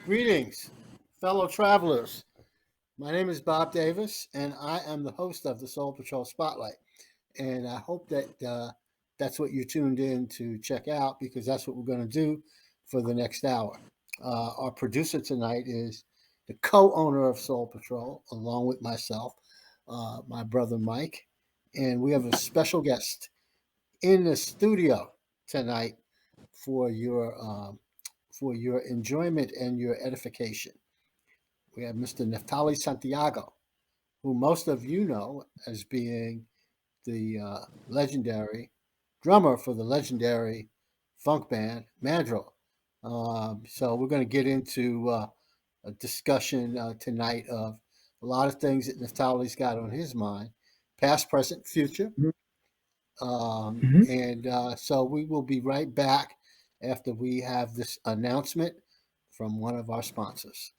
Greetings, fellow travelers. My name is Bob Davis, and I am the host of the Soul Patrol Spotlight. And I hope that that's what you tuned in to check out because that's what we're going to do for the next hour. Our producer tonight is the co owner of Soul Patrol, along with myself, my brother Mike. And we have a special guest in the studio tonight for your enjoyment and your edification. We have Mr. Neftali Santiago, who most of you know as being the legendary drummer for the legendary funk band Mandrill. So we're going to get into a discussion tonight of a lot of things that Neftali's got on his mind, past, present, future. Mhm. So we will be right back after we have this announcement from one of our sponsors.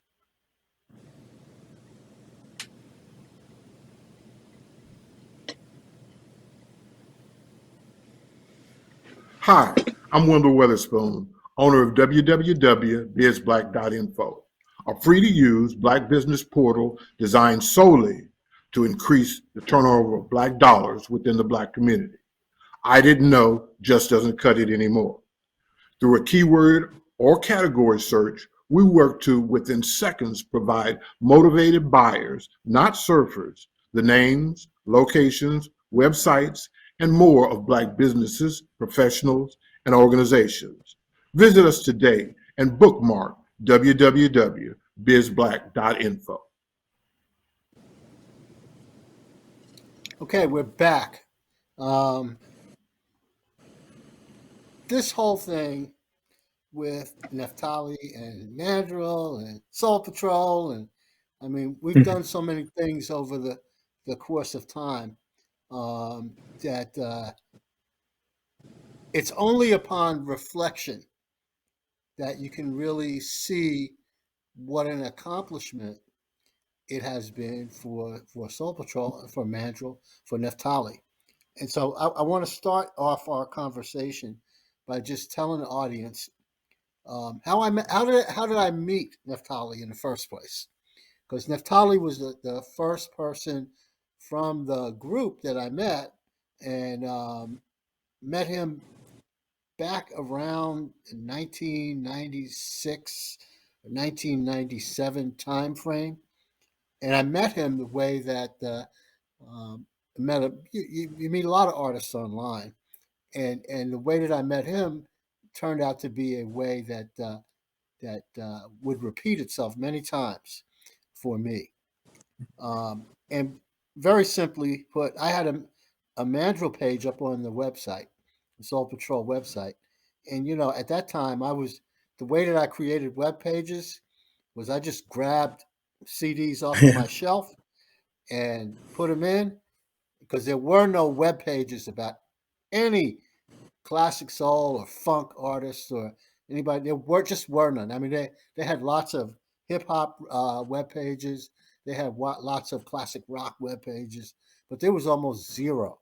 Hi, I'm Wendell Weatherspoon, owner of www.bizblack.info, a free to use Black business portal designed solely to increase the turnover of Black dollars within the Black community. I didn't know just doesn't cut it anymore. Through a keyword or category search, we work to, within seconds, provide motivated buyers, not surfers, the names, locations, websites, and more of Black businesses, professionals, and organizations. Visit us today and bookmark www.bizblack.info. Okay, we're back. Um, this whole thing with Neftali and Mandrill and Soul Patrol, and I mean, we've done so many things over the course of time that it's only upon reflection that you can really see what an accomplishment it has been for Soul Patrol, for Mandrill, for Neftali. And so I want to start off our conversation by just telling the audience how did I meet Neftali in the first place? Because Neftali was the first person from the group that I met, and met him back around 1996 or 1997 time frame. And I met him the way that met him. You meet a lot of artists online, and the way that I met him turned out to be a way that would repeat itself many times for me. And very simply put, I had a Mandrill page up on the website, the Soul Patrol website, and at that time the way that I created web pages was I just grabbed CDs off of my shelf and put them in because there were no web pages about any classic soul or funk artists or anybody. There were none. I mean, they had lots of hip hop web pages. They had lots of classic rock web pages, but there was almost zero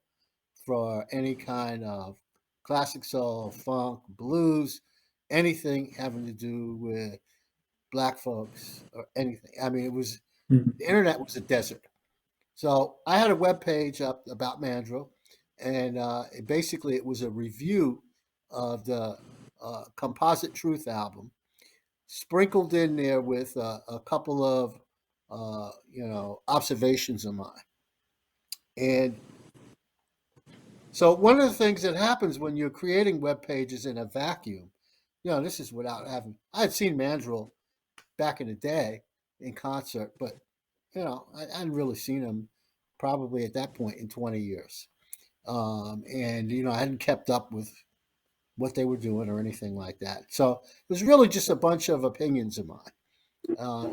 for any kind of classic soul, funk, blues, anything having to do with black folks or anything. I mean, the internet was a desert. So I had a web page up about Mandrill, and basically it was a review of the Composite Truth album, sprinkled in there with a couple of observations of mine. And so one of the things that happens when you're creating web pages in a vacuum, this is without having. I had seen Mandrill back in the day in concert, but I hadn't really seen him probably at that point in 20 years. And I hadn't kept up with what they were doing or anything like that. So it was really just a bunch of opinions of mine,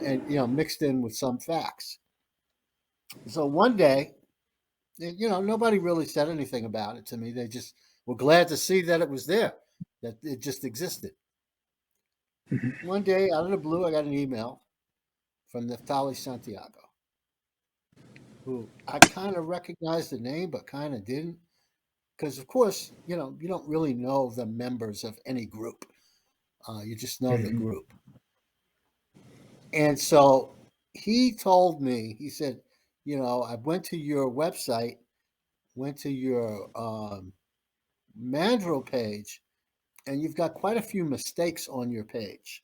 and mixed in with some facts. So one day, nobody really said anything about it to me. They just were glad to see that it was there, that it just existed. One day, out of the blue, I got an email from Neftali Santiago, who I kind of recognized the name, but kind of didn't. Because, of course, you don't really know the members of any group. You just know the group. And so he told me, he said, I went to your website, went to your Mandrill page, and you've got quite a few mistakes on your page.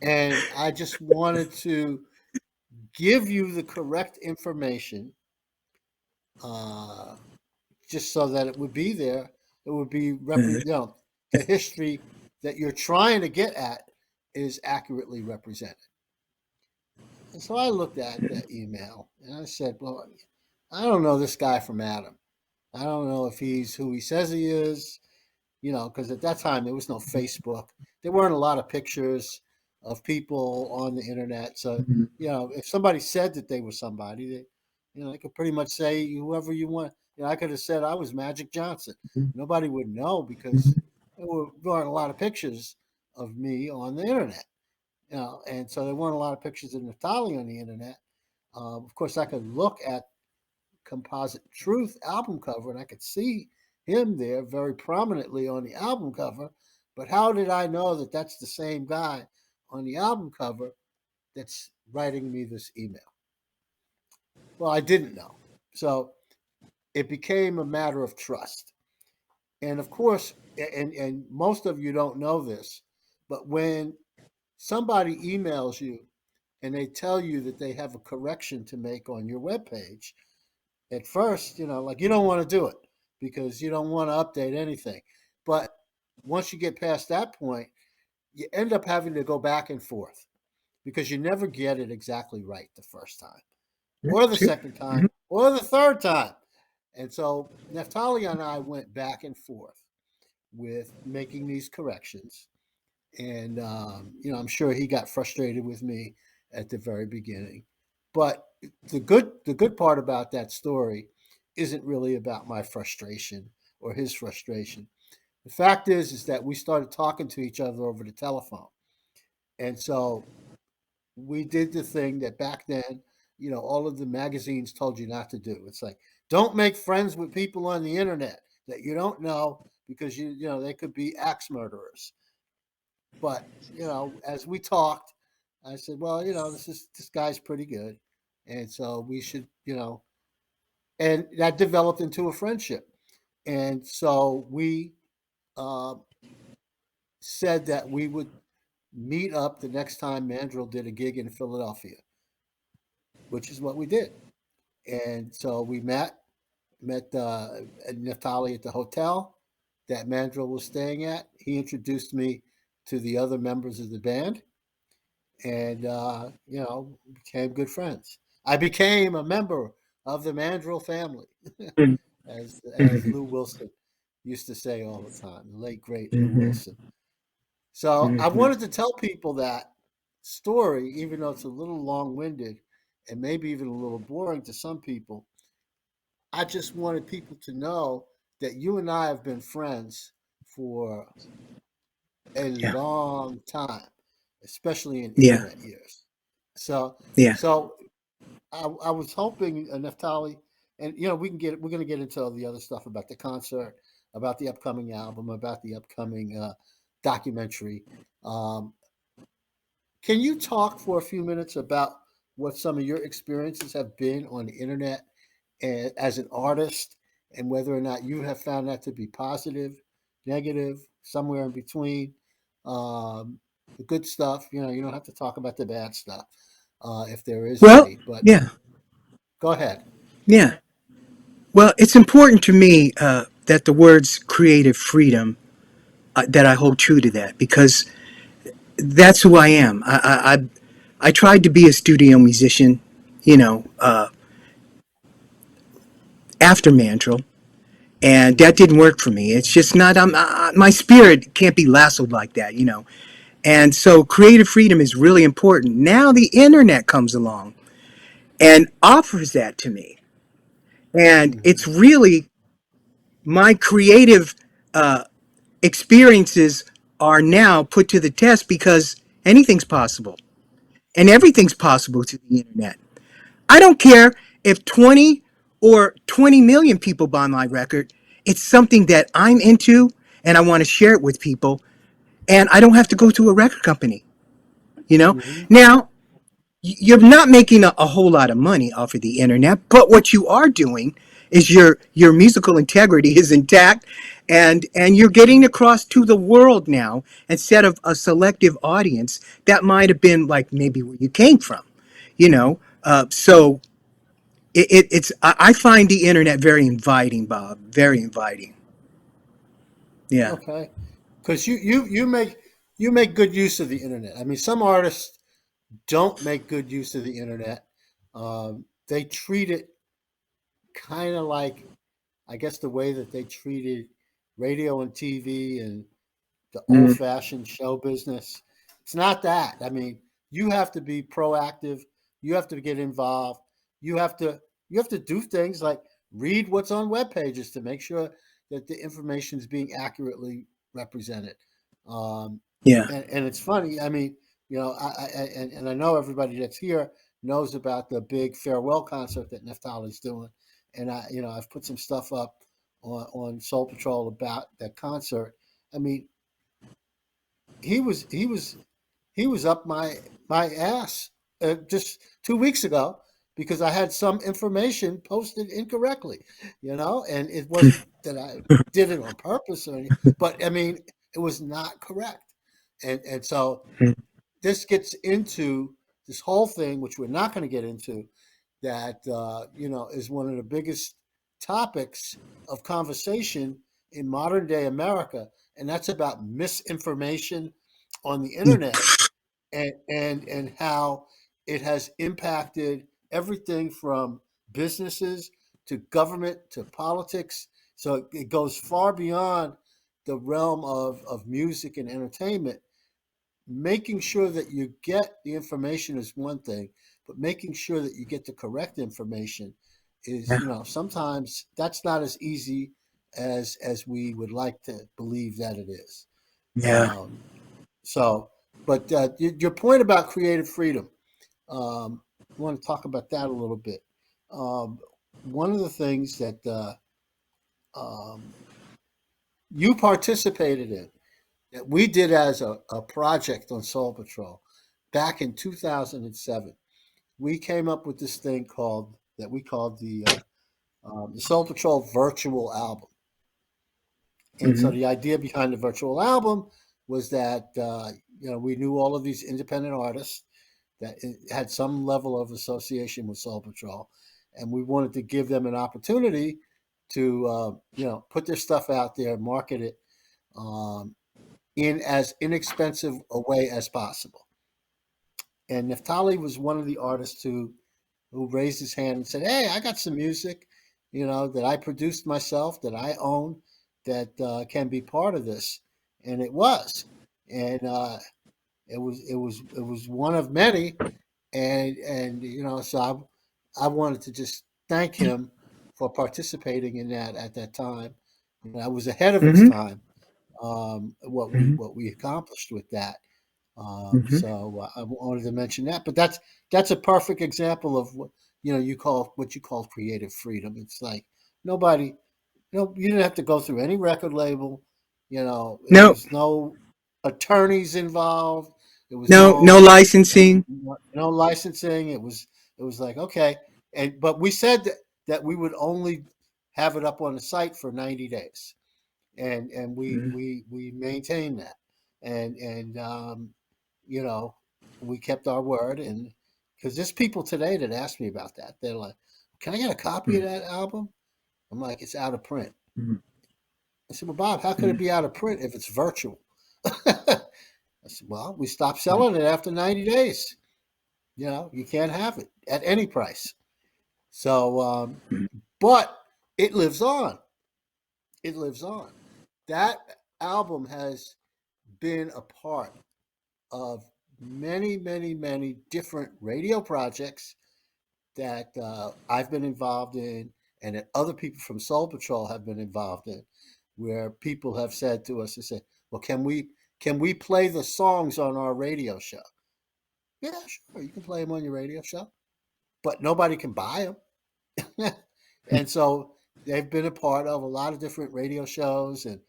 And I just wanted to give you the correct information, uh, just so that it would be there. It would be the history that you're trying to get at is accurately represented. And so I looked at that email and I said, well, I don't know this guy from Adam. I don't know if he's who he says he is, because at that time there was no Facebook. There weren't a lot of pictures of people on the internet. So, Mhm. if somebody said that they were somebody, they could pretty much say whoever you want. I could have said I was Magic Johnson. Nobody would know because weren't a lot of pictures of me on the internet. And so there weren't a lot of pictures of Neftali on the internet. Of course, I could look at Composite Truth album cover and I could see him there very prominently on the album cover. But how did I know that that's the same guy on the album cover that's writing me this email? Well, I didn't know. So it became a matter of trust. And of course, and most of you don't know this, but when somebody emails you and they tell you that they have a correction to make on your webpage, at first, like you don't want to do it because you don't want to update anything. But once you get past that point, you end up having to go back and forth because you never get it exactly right the first time, or the second time, or the third time. And so Neftali and I went back and forth with making these corrections. And, I'm sure he got frustrated with me at the very beginning. But the good part about that story isn't really about my frustration or his frustration. The fact is that we started talking to each other over the telephone. And so we did the thing that back then, all of the magazines told you not to do. It's like, don't make friends with people on the internet that you don't know because they could be axe murderers. But as we talked, I said, well, this guy's pretty good, and so we should, and that developed into a friendship. And so we uh, said that we would meet up the next time Mandrill did a gig in Philadelphia, which is what we did. And so we met Neftali at the hotel that Mandrill was staying at. He introduced me to the other members of the band, and became good friends. I became a member of the Mandrill family, as Lou Wilson used to say all the time, the late great Lou Wilson. So I wanted to tell people that story, even though it's a little long winded and maybe even a little boring to some people. I just wanted people to know that you and I have been friends for a Yeah, long time, especially in yeah, internet years. So, yeah. so I was hoping, Neftali, and we're going to get into all the other stuff about the concert, about the upcoming album, about the upcoming documentary. Um, can you talk for a few minutes about what some of your experiences have been on the internet and as an artist, and whether or not you have found that to be positive, negative, somewhere in between? Um, the good stuff, you don't have to talk about the bad stuff if there is Well, any, but yeah, go ahead. yeah. Well, it's important to me that the words creative freedom, that I hold true to that, because that's who I am. I tried to be a studio musician, you know, after Mandrill, and that didn't work for me. It's just not. My spirit can't be lassoed like that. And so, creative freedom is really important. Now, the internet comes along and offers that to me, and Hmm. it's really my creative experiences are now put to the test because anything's possible, and everything's possible through the internet. I don't care if 20 or 20 million people buy my record. It's something that I'm into and I want to share it with people. And I don't have to go to a record company. You know, Hmm. now you're not making a whole lot of money off of the internet, but what you are doing is your musical integrity is intact, and you're getting across to the world now instead of a selective audience that might have been like maybe where you came from, you know. So it's I find the internet very inviting, Bob, very inviting. Yeah. Okay, because you make good use of the internet. I mean, some artists don't make good use of the internet. They treat it kind of like, I guess, the way that they treated radio and TV and the old Mm, fashioned show business. It's not that. I mean, you have to be proactive. You have to get involved. You have to you have to do things like read what's on web pages to make sure that the information is being accurately represented. Um, yeah. and it's funny. I mean, and I know everybody that's here knows about the big farewell concert that Neftali's doing, and I've put some stuff up on Soul Patrol about that concert. I mean, he was he was he was up my ass just 2 weeks ago because I had some information posted incorrectly, and it wasn't that I did it on purpose or anything, but I mean it was not correct, and so this gets into this whole thing, which we're not going to get into, that is one of the biggest topics of conversation in modern day America, and that's about misinformation on the internet and how it has impacted everything from businesses to government to politics. So it goes far beyond the realm of music and entertainment. Making sure that you get the information is one thing, but making sure that you get the correct information is, Yeah. sometimes that's not as easy as we would like to believe that it is. Yeah. Um, so, but your point about creative freedom, I want to talk about that a little bit. Um, One of the things that um, you participated in, that we did as a project on Soul Patrol back in 2007, we came up with this thing that we called the Soul Patrol virtual album. And so Hmm. the idea behind the virtual album was that we knew all of these independent artists that had some level of association with Soul Patrol, and we wanted to give them an opportunity to put their stuff out there, market it um, in as inexpensive a way as possible. And Neftali was one of the artists who raised his hand and said, "Hey, I got some music, that I produced myself, that I own, that can be part of this." And it was, and it was one of many, and so I wanted to just thank him for participating in that at that time. I was ahead of its Hmm. time. What we Hmm. what we accomplished with that. Hmm. I wanted to mention that, but that's a perfect example of what you call creative freedom. It's like nobody, you didn't have to go through any record label. It No. was no attorneys involved. It was No. No no licensing. no licensing. It was like okay, but we said that we would only have it up on the site for 90 days, and we Hmm. we we maintained that, and you know we kept our word, and because there's people today that ask me about that. They're like, "Can I get a copy of that album?" I'm like, "It's out of print." Hmm. I said, "Well, Bob, how could it Hmm. be out of print if it's virtual?" I said, "Well, we stopped selling it after 90 days. You can't have it at any price." So, but it lives on. It lives on. That album has been a part of many, many, many different radio projects that I've been involved in, and that other people from Soul Patrol have been involved in, where people have said to us, they said, "Well, can we play the songs on our radio show?" Yeah, sure, you can play them on your radio show, but nobody can buy them. And so they've been a part of a lot of different radio shows, and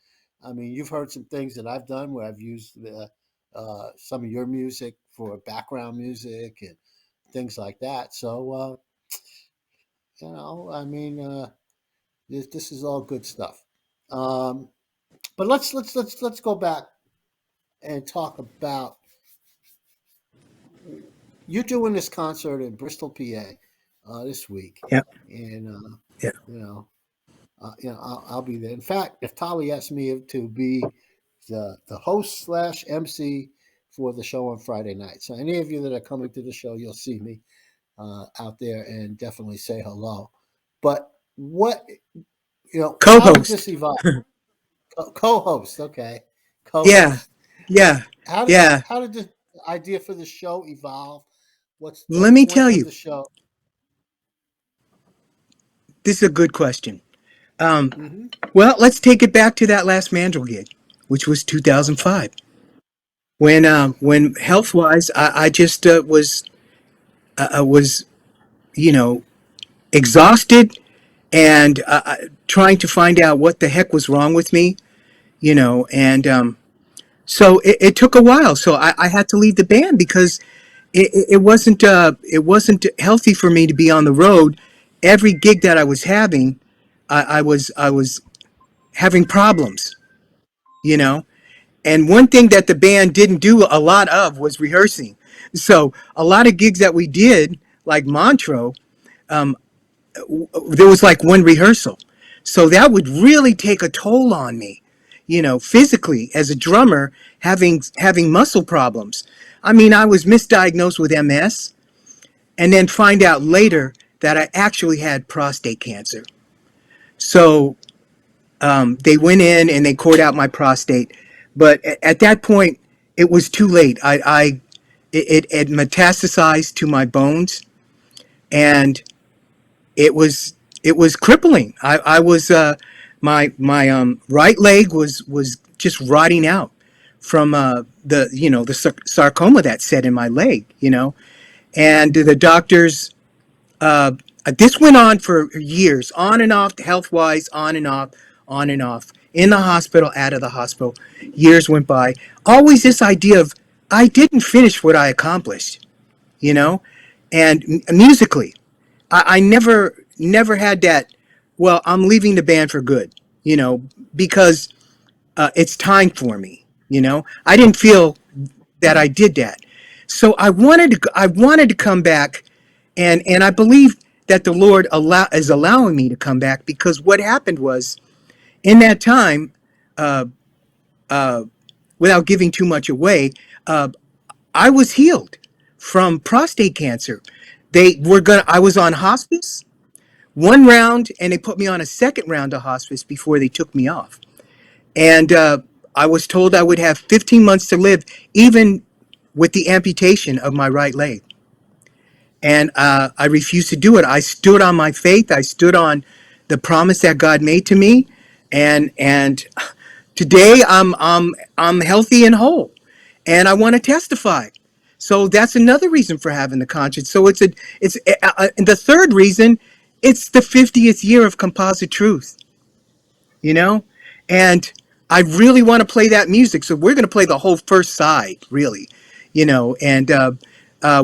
I mean, you've heard some things that I've done where I've used some of your music for background music and things like that. So I mean, this is all good stuff. Um, but let's go back and talk about you're doing this concert in Bristol, PA, this week, Yeah, and yeah. you know, I'll be there. In fact, Neftali asked me to be the host slash MC for the show on Friday night. So any of you that are coming to the show, you'll see me out there and definitely say hello. But what how did Co-host. this evolve? Co-host, okay, Yeah, co-host. yeah, yeah. How did the idea for the show evolve? What's the Let me point tell of you, the show? this is a good question. Um, Hmm. well, let's take it back to that last Mandrill gig, which was Okay. 2005. Okay. When health wise, I just was you know exhausted and trying to find out what the heck was wrong with me. And so it took a while. So I had to leave the band because it wasn't healthy for me to be on the road. Every gig that I was having, I was having problems. You know, and one thing that the band didn't do a lot of was rehearsing. So a lot of gigs that we did, like Montreux, um, there was like one rehearsal. So that would really take a toll on me, physically as a drummer, having muscle problems. I mean, I was misdiagnosed with MS and then find out later that I actually had prostate cancer. So they went in and they cored out my prostate, but at that point it was too late. It metastasized to my bones, and it was it was crippling. I was my right leg was just rotting out from the sarcoma that set in my leg. And the doctors. Uh, this went on for years, on and off, health wise, on and off, on and off. In the hospital, out of the hospital. Years went by. Always this idea of I didn't finish what I accomplished, you know, and musically. I never had that. Well, I'm leaving the band for good, because it's time for me. I didn't feel that I did that, so I wanted to come back, and I believe that the Lord is allowing me to come back because what happened was in that time, uh, uh, without giving too much away, uh, I was healed from prostate cancer. I was on hospice one round and they put me on a second round of hospice before they took me off. And I was told I would have 15 months to live, even with the amputation of my right leg. And I refused to do it. I stood on my faith. I stood on the promise that God made to me, and today I'm healthy and whole, and I want to testify. So that's another reason for having the conscience. So and the third reason, it's the 50th year of Composite Truth, you know, and I really want to play that music. So we're going to play the whole first side, really, and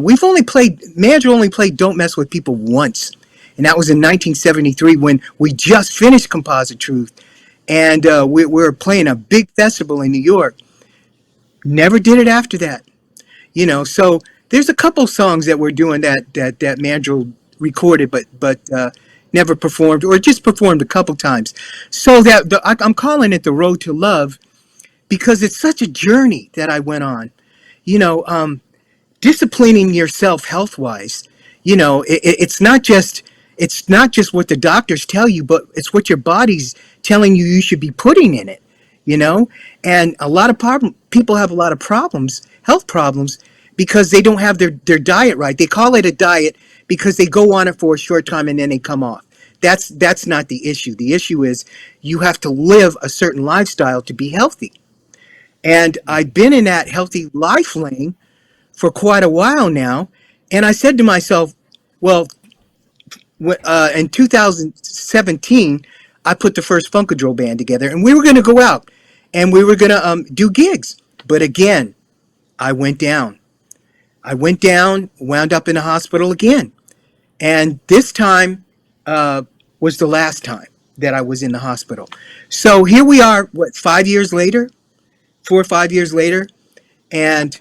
we've only played Manager only played "Don't Mess with People" once, and that was in 1973 when we just finished Composite Truth, and we were playing a big festival in New York. Never did it after that. So there's a couple songs that we're doing that Mandrill recorded, but never performed, or just performed a couple times. So I'm calling it the Road to Love because it's such a journey that I went on. You know, um, Disciplining yourself health wise. It's not just what the doctors tell you, but it's what your body's telling you should be putting in it. you know and a lot of people have a lot of problems, health problems, because they don't have their diet right. They call it a diet because they go on it for a short time and then they come off. That's not the issue. The issue is you have to live a certain lifestyle to be healthy. And I've been in that healthy life lane for quite a while now. And I said to myself, well, in 2017, I put the first Funkadrill band together, and we were going to go out and we were going to do gigs. But again, I went down. I went down, wound up in a hospital again. And this time uh, was the last time that I was in the hospital. So here we are, what, 5 years later, 4 or 5 years later. And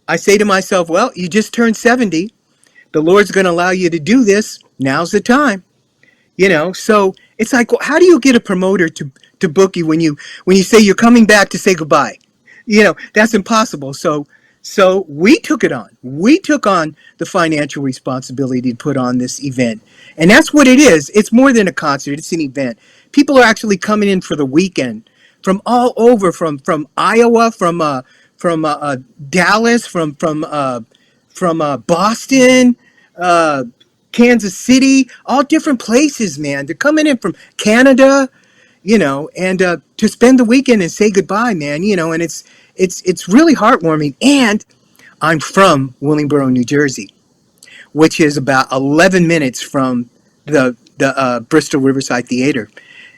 I say to myself, well, you just turned 70. The Lord's going to allow you to do this. Now's the time. So it's like, well, how do you get a promoter to book you when you say you're coming back to say goodbye? That's impossible. So we took it on. We took on the financial responsibility to put on this event. And that's what it is. It's more than a concert, it's an event. People are actually coming in for the weekend from all over, from Iowa, from Dallas, from Boston, uh, Kansas City, all different places, man. They're coming in from Canada, and to spend the weekend and say goodbye, man. And it's really heartwarming. And I'm from Willingboro, New Jersey, which is about 11 minutes from the Bristol Riverside Theater.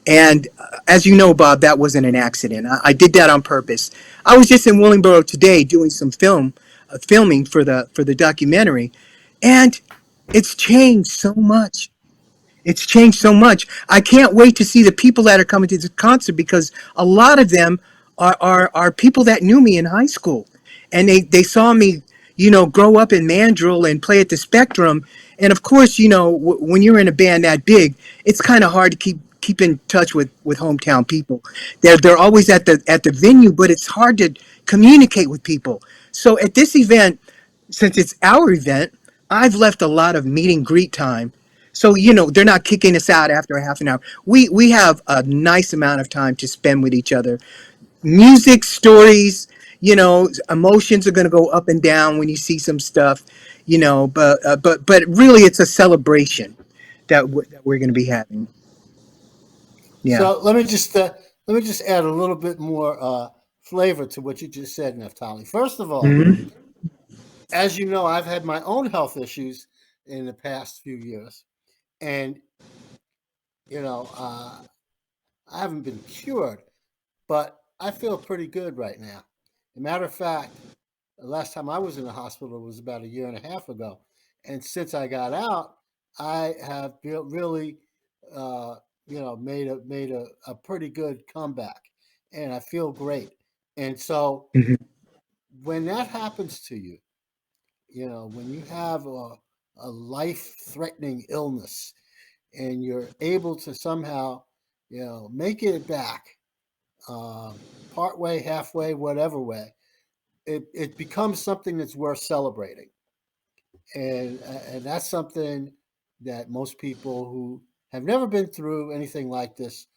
And as you know, Bob, that wasn't an accident. I did that on purpose. I was just in Willingboro today doing some filming for the documentary, and it's changed so much. It's changed so much. I can't wait to see the people that are coming to the concert, because a lot of them are people that knew me in high school. And they saw me, grow up in Mandrill and play at the Spectrum. And of course, when you're in a band that big, it's kind of hard to keep in touch with hometown people. They're always at the venue, but it's hard to communicate with people. So at this event, since it's our event, I've left a lot of meet and greet time. So they're not kicking us out after a half an hour. We have a nice amount of time to spend with each other. Music, stories, emotions are going to go up and down when you see some stuff, but really it's a celebration that we're going to be having. Yeah. So let me just add a little bit more flavor to what you just said, Neftali. First of all, Hmm. as you know, I've had my own health issues in the past few years, and you know, I haven't been cured, but I feel pretty good right now. As a matter of fact, the last time I was in the hospital was about a year and a half ago, and since I got out, I have really, uh, made a pretty good comeback, and I feel great. And so Hmm. when that happens to you, when you have a life-threatening illness, and you're able to somehow, make it back, part way, halfway, whatever way, it becomes something that's worth celebrating, and that's something that most people who have never been through anything like this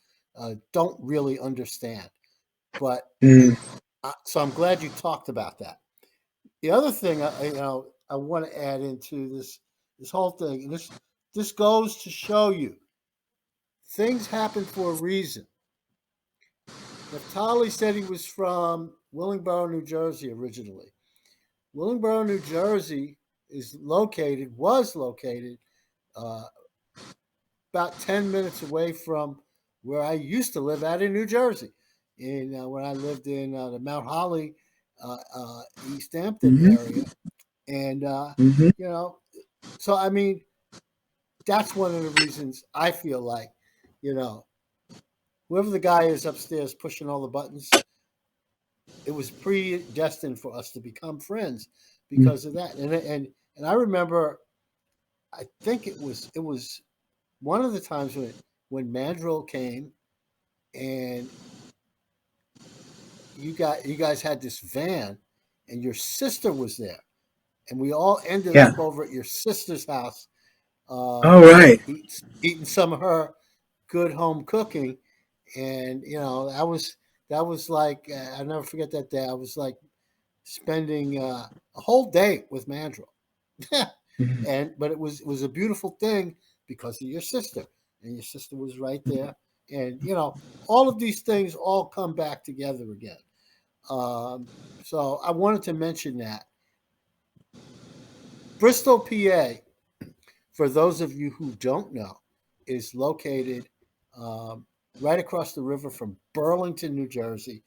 don't really understand. But so I'm glad you talked about that. The other thing I want to add into this whole thing, and this goes to show you things happen for a reason. Neftali said he was from Willingboro, New Jersey originally. Willingboro, New Jersey was located uh, about 10 minutes away from where I used to live at in New Jersey. When I lived in the Mount Holly, East Hampton Hmm. area. And, Hmm. you know, so I mean, that's one of the reasons I feel like, you know, whoever the guy is upstairs pushing all the buttons, it was predestined for us to become friends because of that. And I remember, I think it was one of the times when Mandrill came, and you guys had this van, and your sister was there, and we all ended Yeah. up over at your sister's house, All um, right. eating some of her good home cooking. And that was like, I'll never forget that day. I was like spending a whole day with Mandrill. Mhm. But it was a beautiful thing because of your sister, and your sister was right there. And all of these things all come back together again. um, so I wanted to mention that Bristol, PA, for those of you who don't know, is located um, right across the river from Burlington, New Jersey,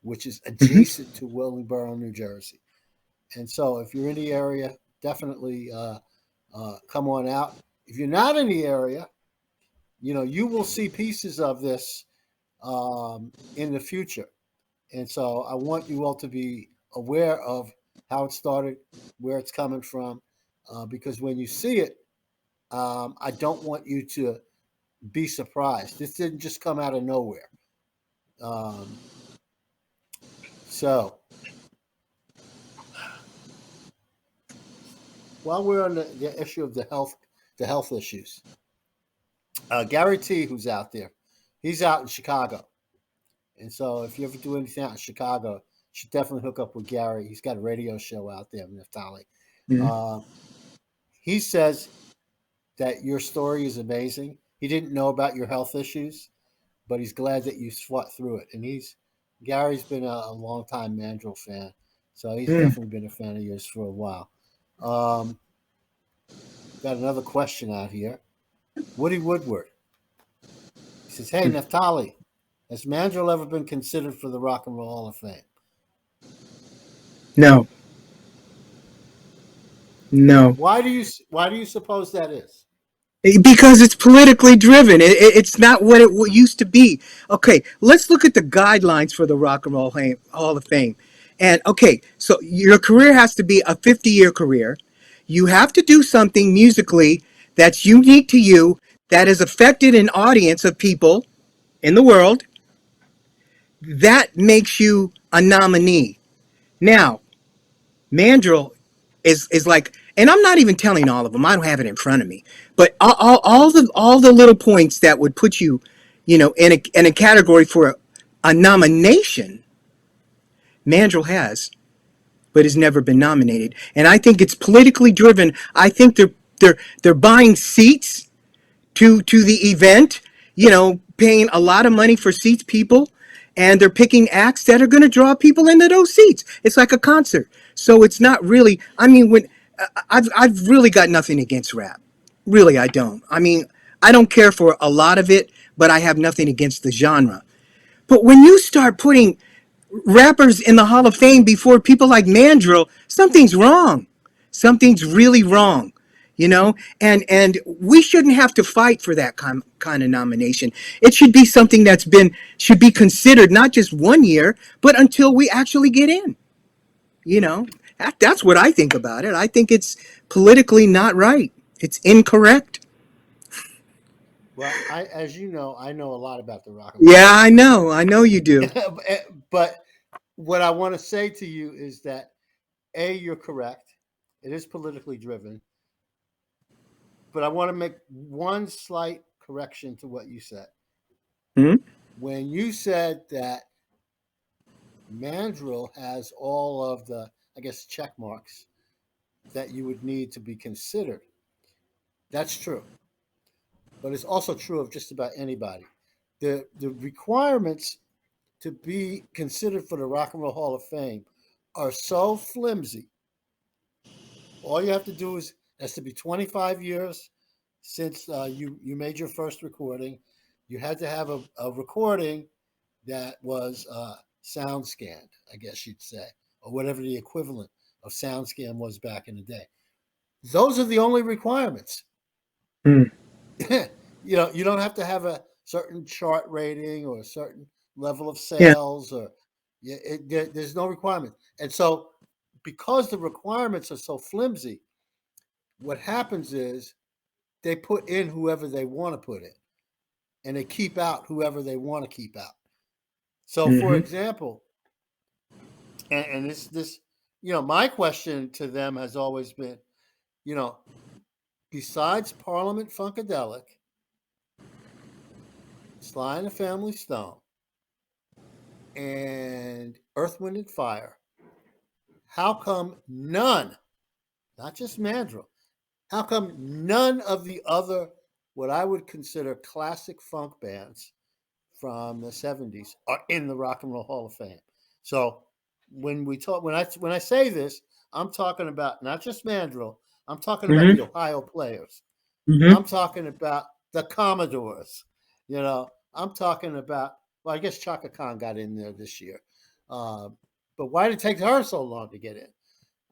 which is Mhm. adjacent to Willingboro, New Jersey. And so if you're in the area, definitely come on out. If you're not in the area, you will see pieces of this in the future. And so I want you all to be aware of how it started, where it's coming from, because when you see it, I don't want you to be surprised. This didn't just come out of nowhere. Um, so while we're on the issue of the health issues, Gary T, who's out there, he's out in Chicago, and so if you ever do anything out in Chicago, you should definitely hook up with Gary. He's got a radio show out there, Neftali. Mhm. Uh, he says that your story is amazing. He didn't know about your health issues, but he's glad that you fought through it. And Gary's been a long time Mandrill fan, so he's Mm. definitely been a fan of yours for a while. Um, got another question out here. Woody Woodward. He says, "Hey Neftali, has Mandrill ever been considered for the Rock and Roll Hall of Fame?" No, no. Why do you suppose that is? Because it's politically driven. It's not what it used to be. Okay, let's look at the guidelines for the Rock and Roll Hall of Fame. And okay, so your career has to be a 50-year career. You have to do something musically that's unique to you, that has affected an audience of people in the world. That makes you a nominee. Now, Mandrill is like, and I'm not even telling all of them. I don't have it in front of me, but all the little points that would put you, in a category for a nomination, Mandrill has, but has never been nominated. And I think it's politically driven. I think they're buying seats to the event, paying a lot of money for seats, people, and they're picking acts that are going to draw people into those seats. It's like a concert. So it's not really. I mean, when I've really got nothing against rap. Really, I don't. I mean, I don't care for a lot of it, but I have nothing against the genre. But when you start putting rappers in the Hall of Fame before people like Mandrill, something's wrong. Something's really wrong, and we shouldn't have to fight for that kind of nomination. It should be something should be considered not just 1 year, but until we actually get in. That's what I think about it. I think it's politically not right. It's incorrect. Well, as you know, I know a lot about the Rock and Roll Yeah, Hall I know. I know you do. of Fame. But what I want to say to you is that you're correct. It is politically driven, but I want to make one slight correction to what you said. Hmm. When you said that Mandrill has all of the, I guess, check marks that you would need to be considered, that's true. But it's also true of just about anybody. The requirements to be considered for the Rock and Roll Hall of Fame are so flimsy. All you have to do is has to be 25 years since you made your first recording. You had to have a recording that was sound scanned, I guess you'd say, or whatever the equivalent of sound scan was back in the day. Those are the only requirements. Hmm. You don't have to have a certain chart rating or a certain level of Yeah. sales, or there's no requirement. And so, because the requirements are so flimsy, what happens is they put in whoever they want to put in, and they keep out whoever they want to keep out. So, for Hmm. example, and this, my question to them has always been, you know, besides Parliament Funkadelic, Sly and the Family Stone, and Earth, Wind, and Fire, how come none, not just Mandrill, how come none of the other, what I would consider classic funk bands from the 70s are in the Rock and Roll Hall of Fame? So when I say this, I'm talking about not just Mandrill, I'm talking about the Hmm. Ohio Players. Hmm. I'm talking about the Commodores. I'm talking about, well, I guess Chaka Khan got in there this year. Uh, but why did it take her so long to get in?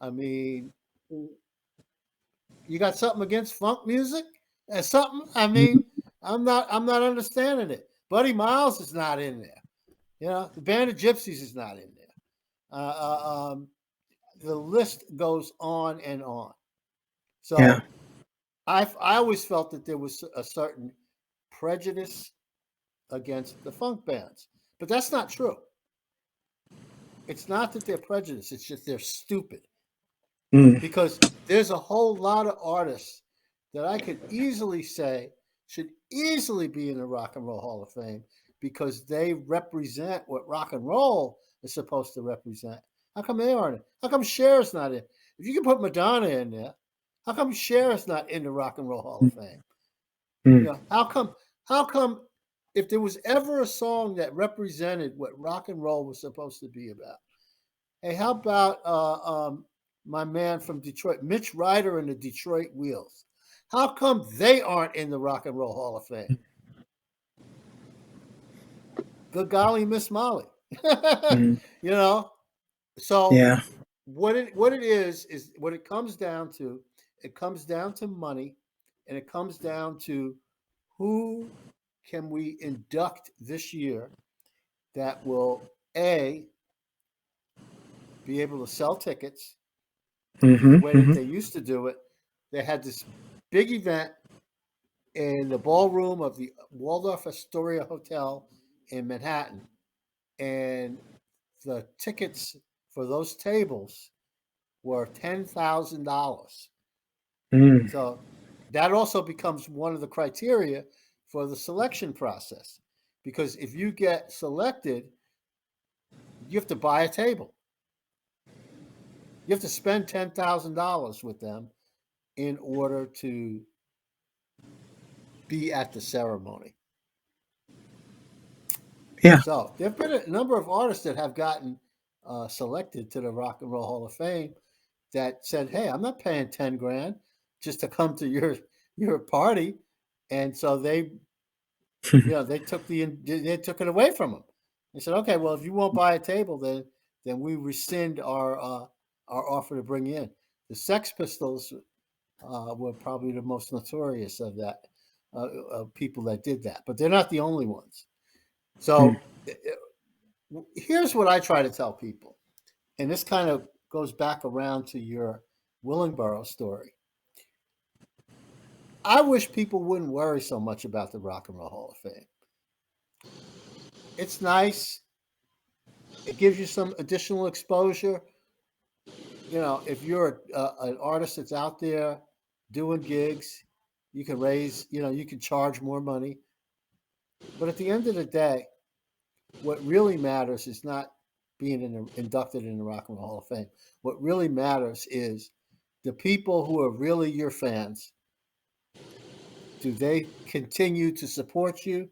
I mean, you got something against funk music? And something? I Mhm. mean, I'm not understanding it. Buddy Miles is not in there. You know, the Band of Gypsies is not in there. The list goes on and on. Yeah. So I always felt that there was a certain prejudice against the funk bands, but that's not true. It's not that they're prejudiced; it's just they're stupid. Mm. Because there's a whole lot of artists that I could easily say should easily be in the Rock and Roll Hall of Fame because they represent what rock and roll is supposed to represent. How come they aren't? How come Cher's not in? If you can put Madonna in there, how come Cher's not in the Rock and Roll Hall of Fame? Mm. You know, how come? How come? If there was ever a song that represented what rock and roll was supposed to be about, hey, how about my man from Detroit, Mitch Ryder and the Detroit Wheels? How come they aren't in the Rock and Roll Hall of Fame? Good golly, Miss Molly. Mm. You know, so Yeah. what it is what it comes down to. It comes down to money, and it comes down to who can we induct this year that will a be able to sell tickets the Hmm. way that Hmm. they used to do it. They had this big event in the ballroom of the Waldorf Astoria Hotel in Manhattan, and the tickets for those tables were $10,000. Mm. So that also becomes one of the criteria for the selection process, because if you get selected, you have to buy a table. You have to spend $10,000 with them in order to be at the ceremony. Yeah. So there have been a number of artists that have gotten selected to the Rock and Roll Hall of Fame that said, "Hey, I'm not paying 10 grand just to come to your party," and so they they took it away from them. They said, "Okay, well, if you won't buy a table, then we rescind our offer to bring you in." The Sex Pistols were probably the most notorious of that people that did that, but they're not the only ones. Mm. So here's what I try to tell people, and this kind of goes back around to your Willingboro story. I wish people wouldn't worry so much about the Rock and Roll Hall of Fame. It's nice. It gives you some additional exposure. You know, if you're an artist that's out there doing gigs, you can raise, you can charge more money. But at the end of the day, what really matters is not being inducted in the Rock and Roll Hall of Fame. What really matters is the people who are really your fans. Do they continue to support you?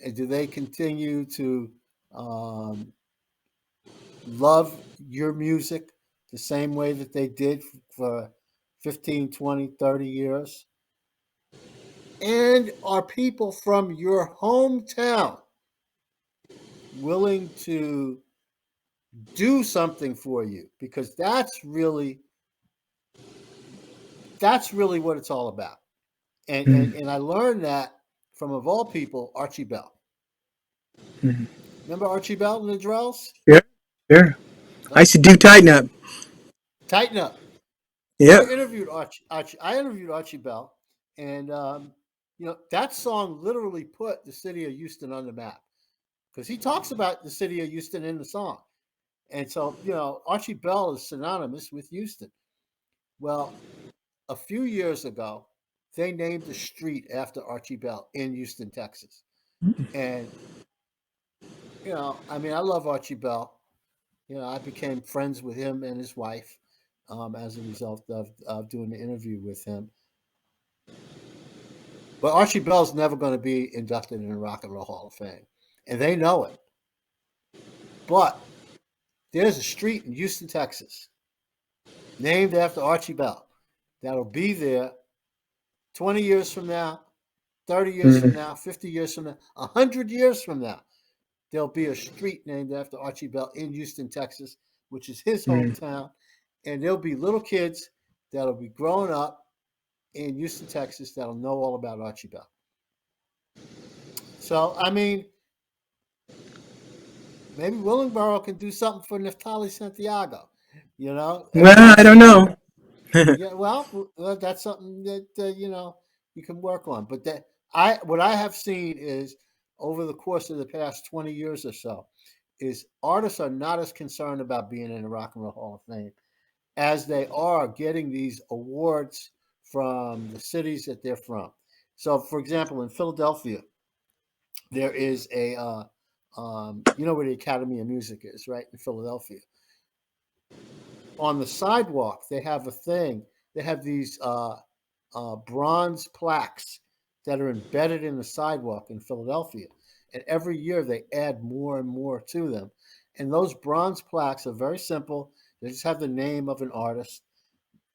And do they continue to um, love your music the same way that they did for 15, 20, 30 years? And are people from your hometown willing to do something for you? Because that's really what it's all about. And Mm. and, and I learned that from, of all people, Archie Bell. Mm. Remember Archie Bell and the Drells? Sure. Sure. I Huh? used to do Tighten Up. Tighten Up. I Yep. interviewed Archie Bell, and that song literally put the city of Houston on the map because he talks about the city of Houston in the song, and so Archie Bell is synonymous with Houston. Well, a few years ago, they named a street after Archie Bell in Houston, Texas, and I mean, I love Archie Bell. I became friends with him and his wife as a result of doing the interview with him. But Archie Bell's never going to be inducted in the Rock and Roll Hall of Fame, and they know it. But there's a street in Houston, Texas, named after Archie Bell that'll be there 20 years from now, 30 years from Mm. now, 50 years from now, 100 years from now. There'll be a street named after Archie Bell in Houston, Texas, which is his Mm. hometown. and there'll be little kids that'll be growing up in Houston, Texas, that'll know all about Archie Bell. So, I mean, maybe Willingboro can do something for Neftali Santiago. You know, Well, I everybody's don't saying, know. yeah, well, that's something that you can work on. But that I what I have seen is over the course of the past 20 years or so, is artists are not as concerned about being in the Rock and Roll Hall of Fame as they are getting these awards from the cities that they're from. So, for example, in Philadelphia, there is a you know where the Academy of Music is, right, in Philadelphia. On the sidewalk, they have a thing. They have these bronze plaques that are embedded in the sidewalk in Philadelphia, and every year they add more and more to them. And those bronze plaques are very simple. They just have the name of an artist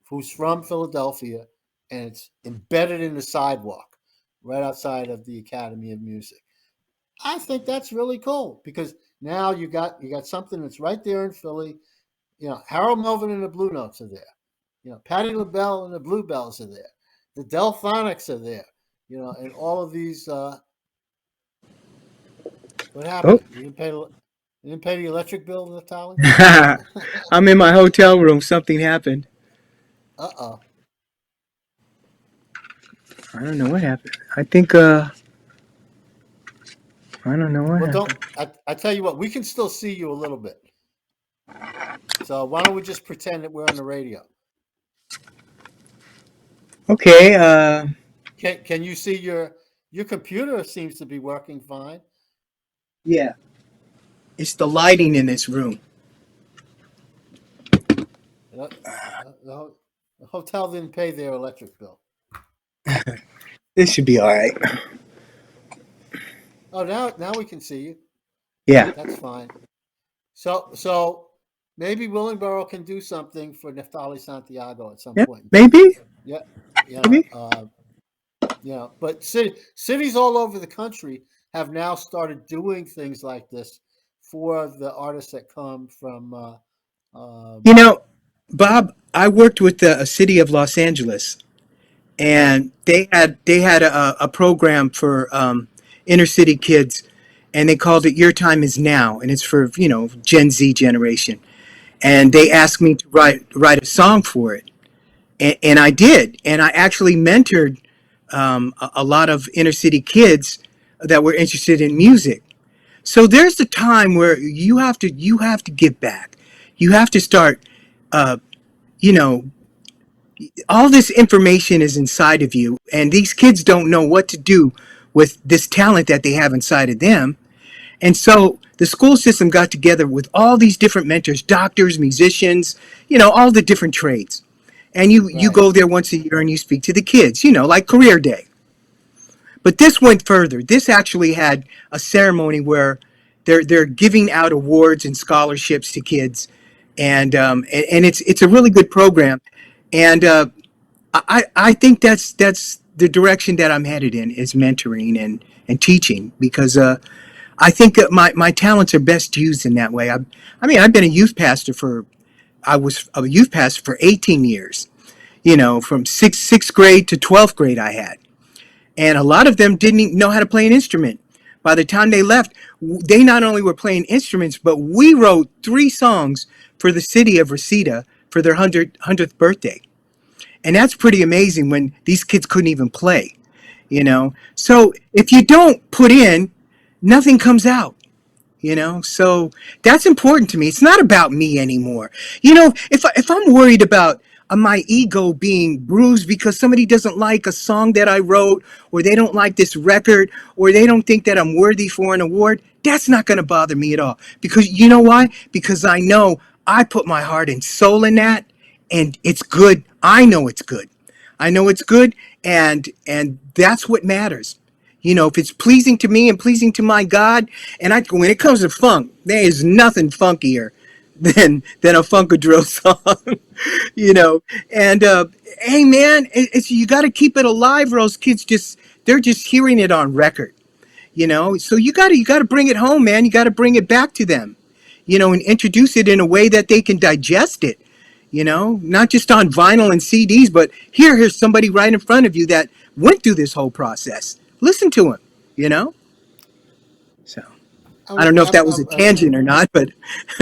who's from Philadelphia, and it's embedded in the sidewalk right outside of the Academy of Music. I think that's really cool because now you got something that's right there in Philly. Harold Melvin and the Blue Notes are there. Patti LaBelle and the Bluebells are there. The Delphonics are there. And all of these. What Oh, happened? You didn't pay the electric bill, Natalie? I'm in my hotel room. Something happened. Uh-oh. I don't know what happened. I don't know what Well, don't. happened. I tell you what. We can still see you a little bit. So why don't we just pretend that we're on the radio? Okay, Can you see your computer seems to be working fine? yeah. It's the lighting in this room. The, the hotel didn't pay their electric bill. This should be all right. Oh, now we can see you. Yeah. That's fine. So maybe Willingboro can do something for Neftali Santiago at some Yeah. point in time. Maybe. Yeah, you know, Maybe. uh, but cities all over the country have now started doing things like this for the artists that come from. You know, Bob, I worked with the city of Los Angeles, Right, and they had a program for inner city kids, and they called it Your Time Is Now, and it's for Gen Z generation. And they asked me to write a song for it, and I did, and I actually mentored a lot of inner city kids that were interested in music. So there's the time where you have to give back. You have to start. You know, all this information is inside of you, and these kids don't know what to do with this talent that they have inside of them. And so the school system got together with all these different mentors, doctors, musicians, all the different trades. And you right, go there once a year and you speak to the kids, like career day. But this went further. This actually had a ceremony where they're giving out awards and scholarships to kids, and it's a really good program. And I think that's the direction that I'm headed in, is mentoring and teaching, because I think that my talents are best used in that way. I mean, I've been a youth pastor for I was a youth pastor for 18 years. From sixth grade to 12th grade, I had, and a lot of them didn't even know how to play an instrument. By the time they left, they not only were playing instruments, but we wrote 3 songs for the city of Reseda for their 100th birthday. And that's pretty amazing when these kids couldn't even play. So if you don't put in, nothing comes out. So that's important to me. It's not about me anymore. If I'm worried about my ego being bruised because somebody doesn't like a song that I wrote, or they don't like this record, or they don't think that I'm worthy for an award, that's not going to bother me at all. Because you know why? Because I know I put my heart and soul in that, and it's good. I know it's good. I know it's good, and that's what matters. If it's pleasing to me and pleasing to my God, and when it comes to funk, there is nothing funkier than a funkadrill song. you know. And hey, man, it's you got to keep it alive, or else kids they're just hearing it on record. So you got to bring it home, man. You got to bring it back to them. And introduce it in a way that they can digest it. not just on vinyl and CDs, but here's somebody right in front of you that went through this whole process. Listen to him, you know? So I don't know if that was a tangent or not, but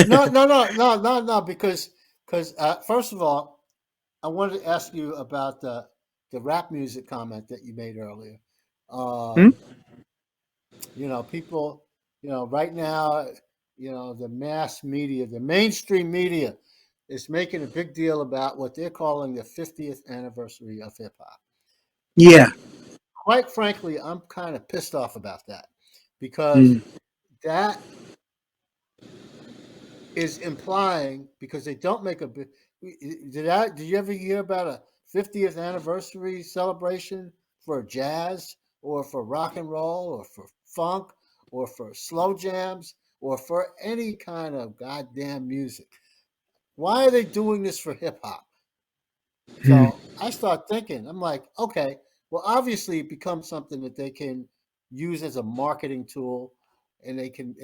No, no, no, no, no, no. Because first of all, I wanted to ask you about the rap music comment that you made earlier. hmm? Um, people, right now, the mass media, the mainstream media, is making a big deal about what they're calling the 50th anniversary of hip hop, Yeah. and quite frankly, I'm kind of pissed off about that because Mm, that is implying because they don't make a big. Did you ever hear about a 50th anniversary celebration for jazz or for rock and roll or for funk or for slow jams or for any kind of goddamn music? Why are they doing this for hip hop? mm, So I start thinking, I'm like, okay, well, obviously it becomes something that they can use as a marketing tool, and they can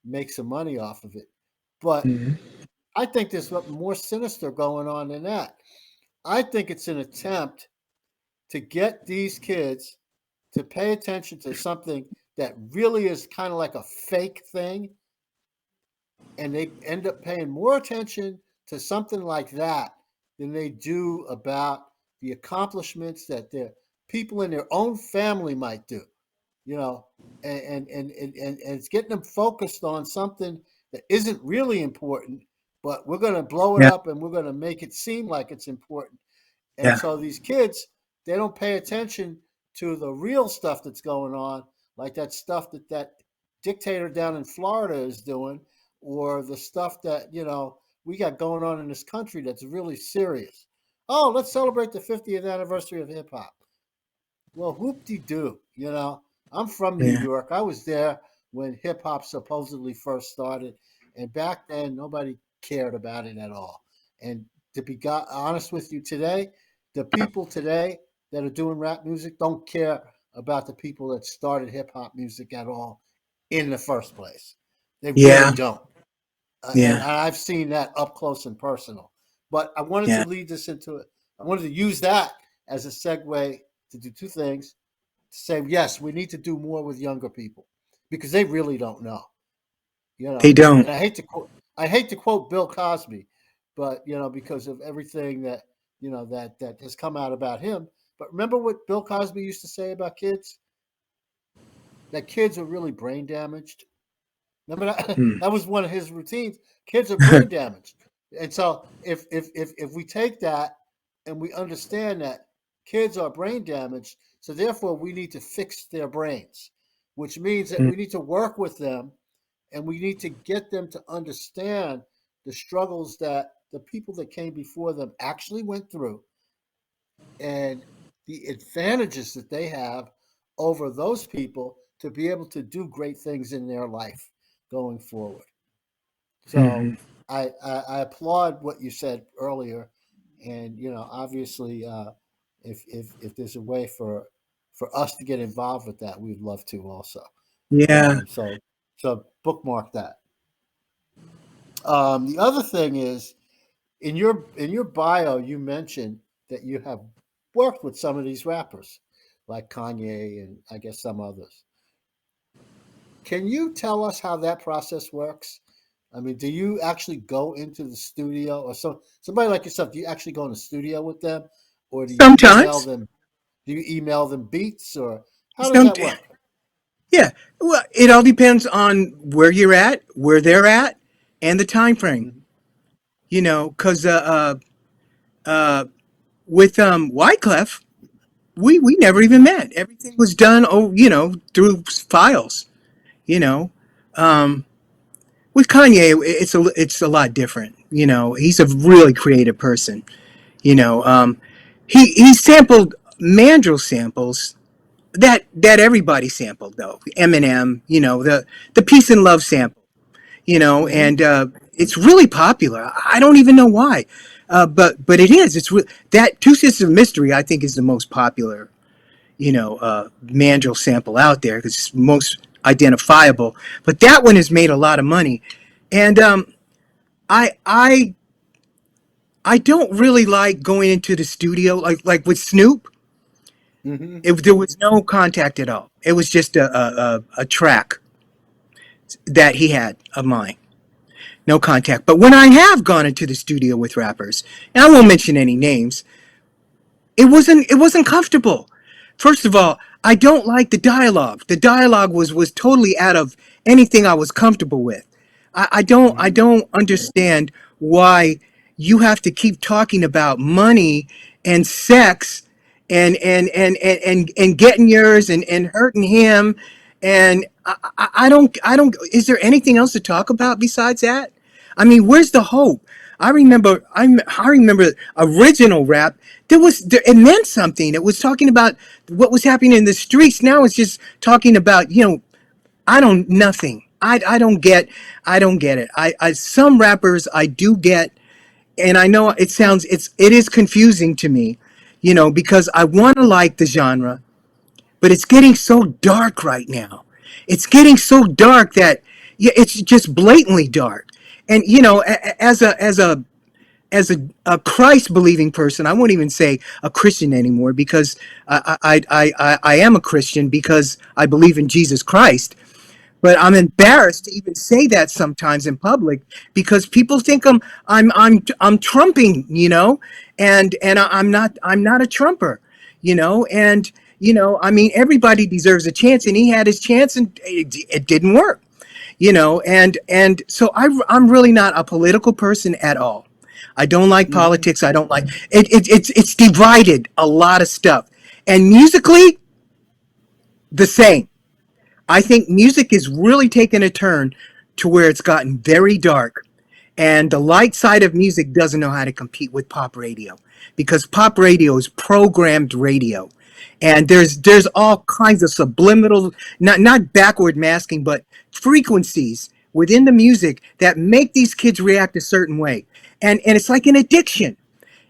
make some money off of it. But mm, I think there's something more sinister going on than that. I think it's an attempt to get these kids to pay attention to something that really is kind of like a fake thing, and they end up paying more attention to something like that than they do about the accomplishments that their people in their own family might do, you know, and it's getting them focused on something that isn't really important, but we're going to blow it yeah. up and we're going to make it seem like it's important. And Yeah. so these kids, they don't pay attention to the real stuff that's going on, like that stuff that dictator down in Florida is doing, or the stuff that we got going on in this country that's really serious. Oh, let's celebrate the 50th anniversary of hip hop. Well, whoop de doo. I'm from New Yeah. York. I was there when hip hop supposedly first started, and back then nobody cared about it at all. And to be honest with you, today, the people today that are doing rap music don't care about the people that started hip hop music at all in the first place. They really Yeah. don't. And Yeah. I've seen that up close and personal. But I wanted to Yeah. lead this into it. I wanted to use that as a segue to do two things. To say, yes, we need to do more with younger people because they really don't know. They don't. And I hate to quote Bill Cosby, but because of everything that has come out about him. But remember what Bill Cosby used to say about kids? That kids are really brain damaged. Remember that? Mm. That was one of his routines. Kids are brain damaged, and so if we take that and we understand that kids are brain damaged, so therefore we need to fix their brains, which means that Mm. we need to work with them and we need to get them to understand the struggles that the people that came before them actually went through and the advantages that they have over those people to be able to do great things in their life going forward. So Mhm. I applaud what you said earlier, and obviously, if there's a way for us to get involved with that, we'd love to also. Yeah. So bookmark that. The other thing is in your bio, you mentioned that you have worked with some of these rappers, like Kanye and I guess some others. Can you tell us how that process works? I mean, do you actually go into the studio, or somebody like yourself? Do you actually go in the studio with them, or do you email Sometimes. them? Do you email them beats, or how does Some. that work? Yeah. Well, it all depends on where you're at, where they're at, and the time frame. Mhm. Because uh, with Wyclef, we never even met. Everything was done, through files. You know, um, with Kanye, it's a lot different. He's a really creative person. You know, um, he sampled mandrill samples that everybody sampled though. Eminem, the peace and love sample. Mhm. And it's really popular. I don't even know why, but it is. That Two Sisters of Mystery. I think is the most popular mandrill sample out there because it's most identifiable. But that one has made a lot of money, and I I don't really like going into the studio like with Snoop. Hmm. There was no contact at all. It was just a track that he had of mine. No contact. But when I have gone into the studio with rappers, and I won't mention any names, it wasn't comfortable. First of all, I don't like the dialogue. The dialogue was totally out of anything I was comfortable with. I Hmm. don't understand why you have to keep talking about money and sex and getting yours and hurting him and I don't is there anything else to talk about besides that? I mean, where's the hope? I remember original rap. It meant something. It was talking about what was happening in the streets. Now it's just talking about I don't nothing. I don't get it. I some rappers I do get, and I know it is confusing to me, because I want to like the genre, but it's getting so dark right now. It's getting so dark that yeah, it's just blatantly dark. And as a Christ believing person, I won't even say a Christian anymore because I am a Christian because I believe in Jesus Christ. But I'm embarrassed to even say that sometimes in public because people think I'm trumping, and I'm not a trumper, I mean everybody deserves a chance, and he had his chance and it didn't work, and so I'm really not a political person at all. I don't like Hmm. politics. I don't like it's divided a lot of stuff, and musically the same. I think music is really taking a turn to where it's gotten very dark. And the light side of music doesn't know how to compete with pop radio because pop radio is programmed radio. And there's all kinds of subliminal, not backward masking, but frequencies within the music that make these kids react a certain way. And it's like an addiction.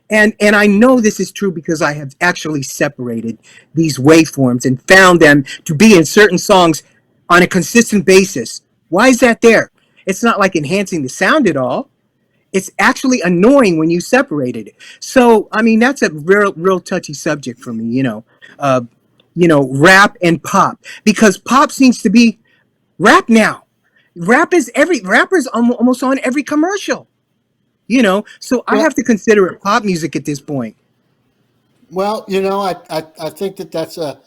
And I know this is true because I have actually separated these waveforms and found them to be in certain songs on a consistent basis. Why is that there? It's not like enhancing the sound at all. It's actually annoying when you separated it. So I mean that's a real touchy subject for me, uh, rap and pop because pop seems to be rap now. Rappers almost on every commercial. So I have Well, to consider it pop music at this point. well, I think that that's a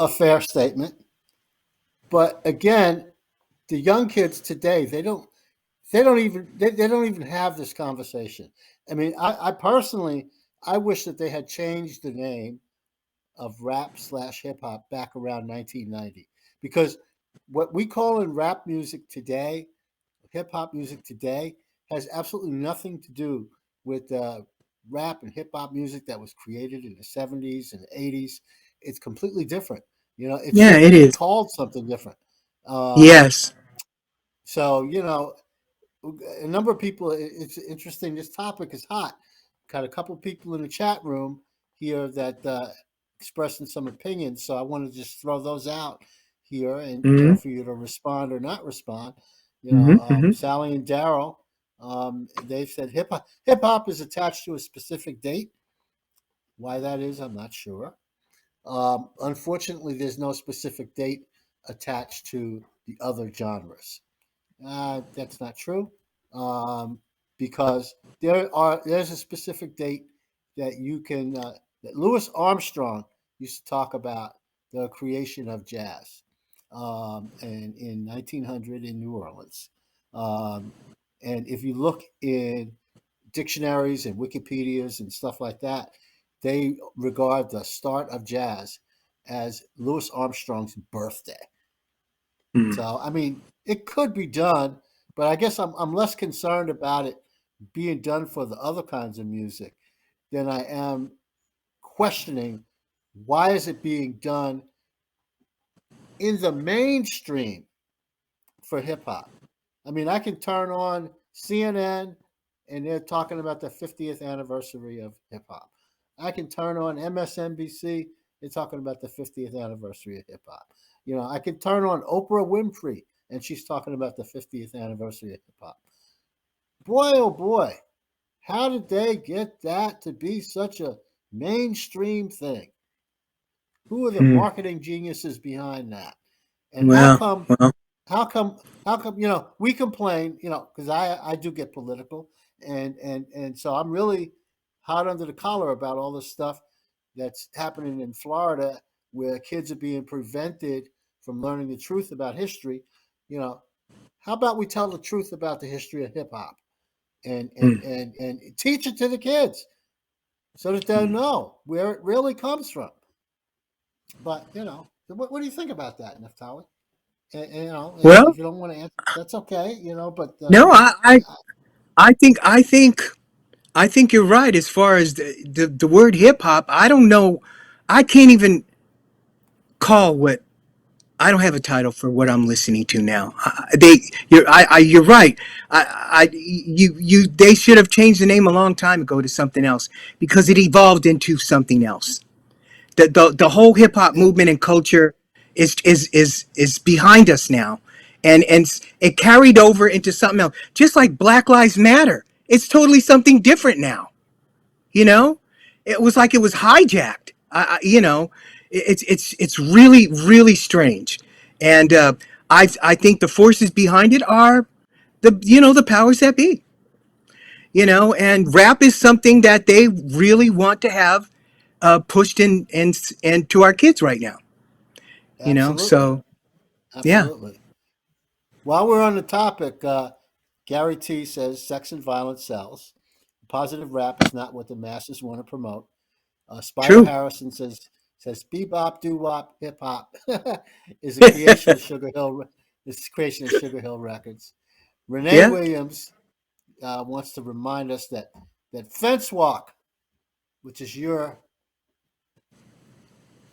fair statement. But again, the young kids today, they don't even have this conversation. I mean, I personally, I wish that they had changed the name of rap/slash hip hop back around 1990, because what we call in rap music today, hip hop music today, has absolutely nothing to do with rap and hip hop music that was created in the 70s and 80s. It's completely different. It's Yeah, it simply is. called something different. Um, Yes. so, a number of people, it's interesting. This topic is hot. Got a couple of people in the chat room here that expressing some opinions. So I want to just throw those out here, and Mm-hmm. for you to respond or not respond. Mm-hmm. Mm-hmm. Sally and Daryl, they've said hip hop is attached to a specific date. Why that is, I'm not sure. Unfortunately, there's no specific date attached to the other genres. That's not true, um, because there's a specific date that you can that Louis Armstrong used to talk about the creation of jazz, and in 1900 in New Orleans, um, and if you look in dictionaries and Wikipedias and stuff like that, they regard the start of jazz as Louis Armstrong's birthday. Mm. So I mean, it could be done, but I guess I'm less concerned about it being done for the other kinds of music than I am questioning why is it being done in the mainstream for hip hop. I mean, I can turn on CNN and they're talking about the 50th anniversary of hip hop. I can turn on MSNBC, they're talking about the 50th anniversary of hip hop. I can turn on Oprah Winfrey and she's talking about the 50th anniversary of hip hop. Boy, oh boy, How did they get that to be such a mainstream thing? Who are the Hmm. marketing geniuses behind that? And how Well, come well, we complain, because I do get political, and so I'm really hot under the collar about all this stuff that's happening in Florida, where kids are being prevented from learning the truth about history. you know how about we tell the truth about the history of hip hop, hmm, and teach it to the kids so that they'll hmm. know where it really comes from. But what do you think about that, Neftali? Well, If you don't want to answer, that's okay. But no, I think you're right. As far as the word hip hop, I don't know. I can't even call what I don't have a title for what I'm listening to now. You're right. They should have changed the name a long time ago to something else because it evolved into something else. The whole hip hop it, movement and culture is behind us now, and it carried over into something else. Just like Black Lives Matter, it's totally something different now. You know, it was like it was hijacked. It's really really strange, and I think the forces behind it are the powers that be. And rap is something that they really want to have pushed in to our kids right now. absolutely, So yeah, absolutely. While we're on the topic, Gary T says sex and violence sells. Positive rap is not what the masses want to promote. Spider true. Harrison says bebop, doo wop, hip hop is a creation of Sugar Hill. Is creation of Sugar Hill Records. Renee Yeah, Williams wants to remind us that fence walk, which is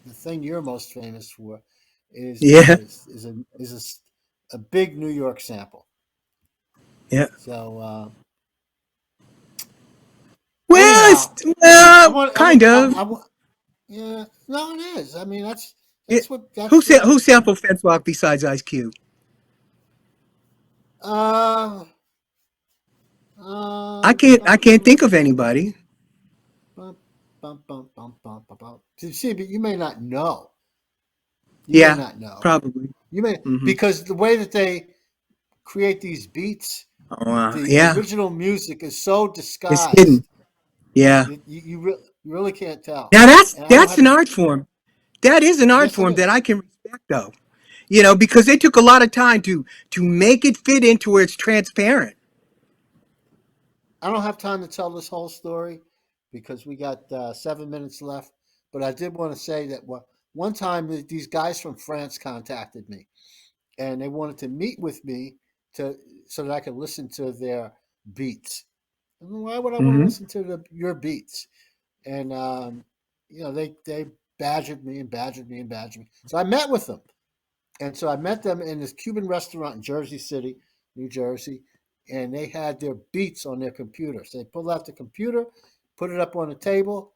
the thing you're most famous for, is yeah, is is a a big New York sample. yeah. So Well, anyhow, I want kind of. I want yeah, no, it is. I mean, It, that's what who sampled Fence Walk besides Ice Cube? uh I bum, can't think of anybody. bum, bum. See, but you may not know. You may Yeah, not know. probably. You may, Hmm. because the way that they create these beats, Oh, the yeah, original music is so it's hidden. disguised Yeah. that you really can't tell. Now And I don't that's have. an art form. That is an art Yes, it form that is. I can respect, though. Because they took a lot of time to make it fit into where it's transparent. I don't have time to tell this whole story because we got 7 minutes left. But I did want to say that one time these guys from France contacted me, and they wanted to meet with me to so that I could listen to their beats. And why would I want to Hmm. listen to your beats? And they badgered me and badgered me and badgered me. So I met with them, and so I met them in this Cuban restaurant in Jersey City, New Jersey, and they had their beats on their computer. So they pulled out the computer, put it up on the table,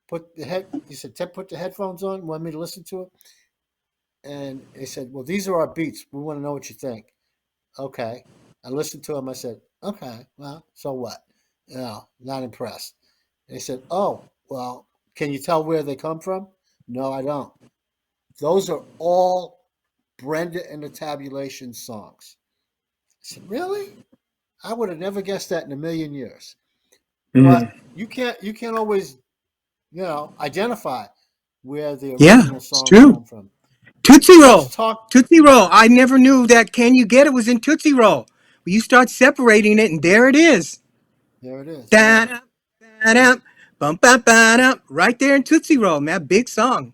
put the head. He said, "Put the headphones on. Want me to listen to it?" And they said, "Well, these are our beats. We want to know what you think." Okay. I listened to them. I said, "Okay, well, so what? Not impressed." And they said, "Oh, well, can you tell where they come from?" No, I don't. Those are all Brenda and the Tabulation songs. I said, "Really? I would have never guessed that in a million years." Mm. But you can't always identify where the Yeah, original it's songs true. come from. Tootsie Let's Roll. talk. Tootsie Roll. I never knew that Can You Get It was in Tootsie Roll. But you start separating it, and there it is. There it is. Yeah, Da-da, da-da, bum, ba, ba-da, right there in Tootsie Roll, man. Big song.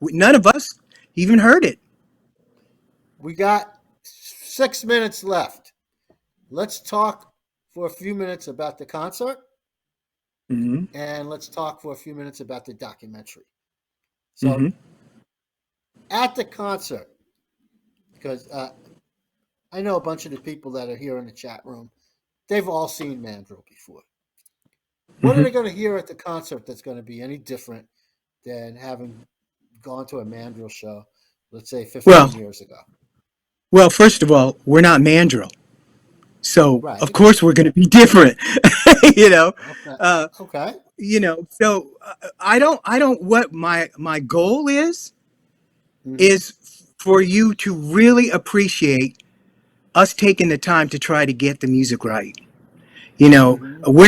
None of us even heard it. we got 6 minutes left. Let's talk for a few minutes about the concert, Hmm. and let's talk for a few minutes about the documentary. So, Hmm. at the concert, because I know a bunch of the people that are here in the chat room, they've all seen Mandrill before. What are Hmm. they going to hear at the concert that's going to be any different than having gone to a Mandrill show, let's say 15 Well, years ago? well, first of all, we're not Mandrill. So of Right. course we're going to be different, you know. Okay. Uh, Okay. so I don't. What my goal Mm-hmm. is for you to really appreciate us taking the time to try to get the music right. You know, Mm-hmm. we're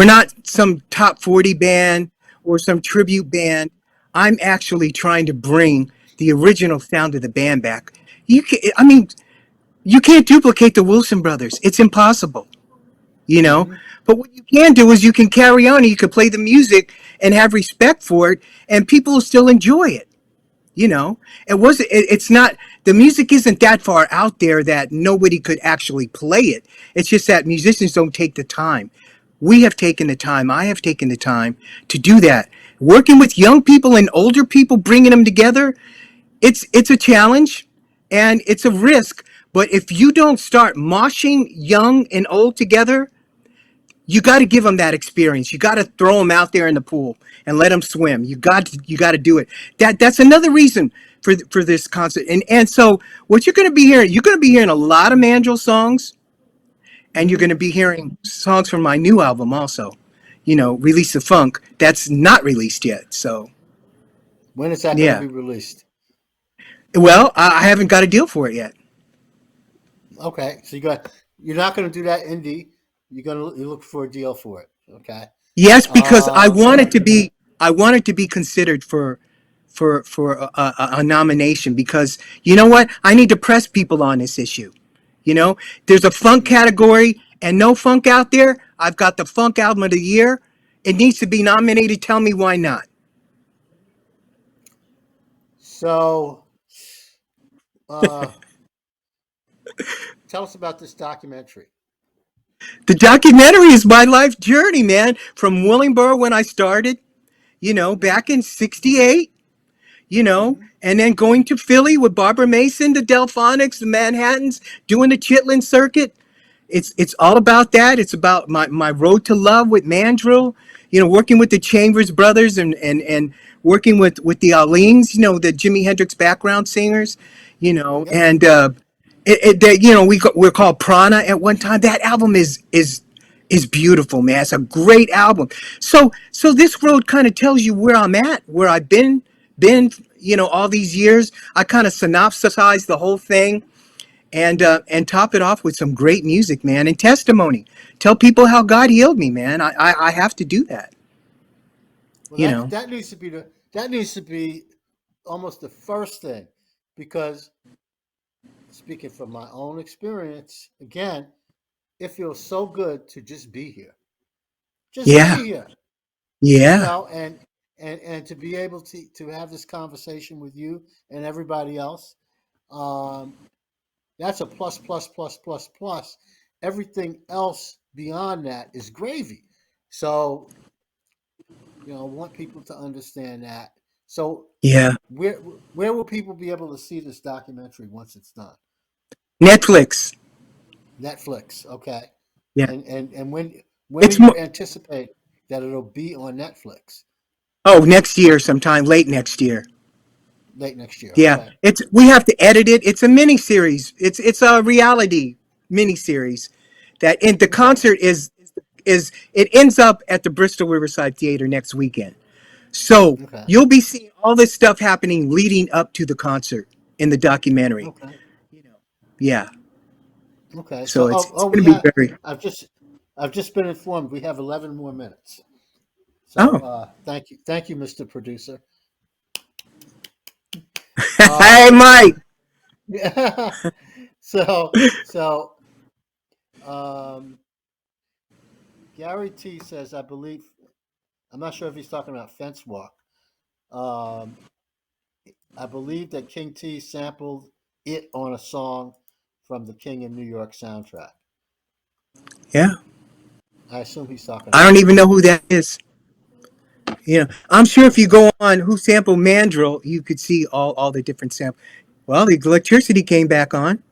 not some top 40 band or some tribute band. I'm actually trying to bring the original sound of the band back. I mean, you can't duplicate the Wilson brothers. It's impossible, you know. Mm-hmm. But what you can do is you can carry on and you can play the music and have respect for it, and people will still enjoy it. You know, it's not, the music isn't that far out there that nobody could actually play it. It's just that musicians don't take the time. We have taken the time. I have taken the time to do that. Working with young people and older people, bringing them together, it's a challenge and it's a risk. But if you don't start moshing young and old together, you got to give them that experience. You got to throw them out there in the pool and let them swim. You got to do it. That's another reason for this concert. And so what you're going to be hearing a lot of Mandrill songs, and you're Mm-hmm. going to be hearing songs from my new album also. You know, Release the Funk. That's not released yet. So When is that going to yeah. be released? Well, I haven't got a deal for it yet. Okay. So you're not going to do that indie. You look for a deal for it. Okay. Yes, because Uh, I want it to be considered for a nomination, because you know what? I need to press people on this issue. You know, there's a funk mhm. category and no funk out there. I've got the funk album of the year. It needs to be nominated. Tell me why not. So, uh, tell us about this documentary. The documentary is my life journey, man. From Willingboro when I started, Mm-hmm. back in '68, Mm-hmm. and then going to Philly with Barbara Mason, the Delphonics, the Manhattans, doing the Chitlin circuit. It's all about that. It's about my road to love with Mandrill, working with the Chambers brothers, and working with the Alings, the Jimi Hendrix background singers, Yep. and we're called Prana at one time. That album is beautiful, man. It's a great album. So this road kind of tells you where I'm at, where I've been all these years. I kind of synopsisize the whole thing, and top it off with some great music, man, and testimony. Tell people how God healed me, man. I have to do that. Well, You know. that needs to be almost the first thing, because speaking from my own experience, again, it feels so good to just be here. Just Yeah. be here. You Yeah. know, and to be able to have this conversation with you and everybody else, um, that's a plus plus plus plus plus. Everything else beyond that is gravy. So I want people to understand that. So Yeah. where where will people be able to see this documentary once it's done? Netflix. Netflix, okay. Yeah. And when do It's you more. anticipate that it'll be on Netflix? Oh, next year sometime, late next year. Late next year. Yeah. Okay. We have to edit it. It's a mini series. It's a reality mini series. That in the Okay. concert is it ends up at the Bristol Riverside Theater next weekend. So Okay. you'll be seeing all this stuff happening leading up to the concert in the documentary. Okay. Yeah. Okay. So So it's we going to be have. very. I've just I've just been informed we have 11 more minutes. So Oh. thank you, Mr. Producer. Hey, Um, Mike. so um, Gary T says, I believe, I'm not sure if he's talking about Fence Walk. Um, I believe that King T sampled it on a song from the King in New York soundtrack. Yeah. I assume he's talking I don't about even that. know who that is. I'm sure if you go on Who Sampled Mandrill, you could see all the different samples. Well, the electricity came back on.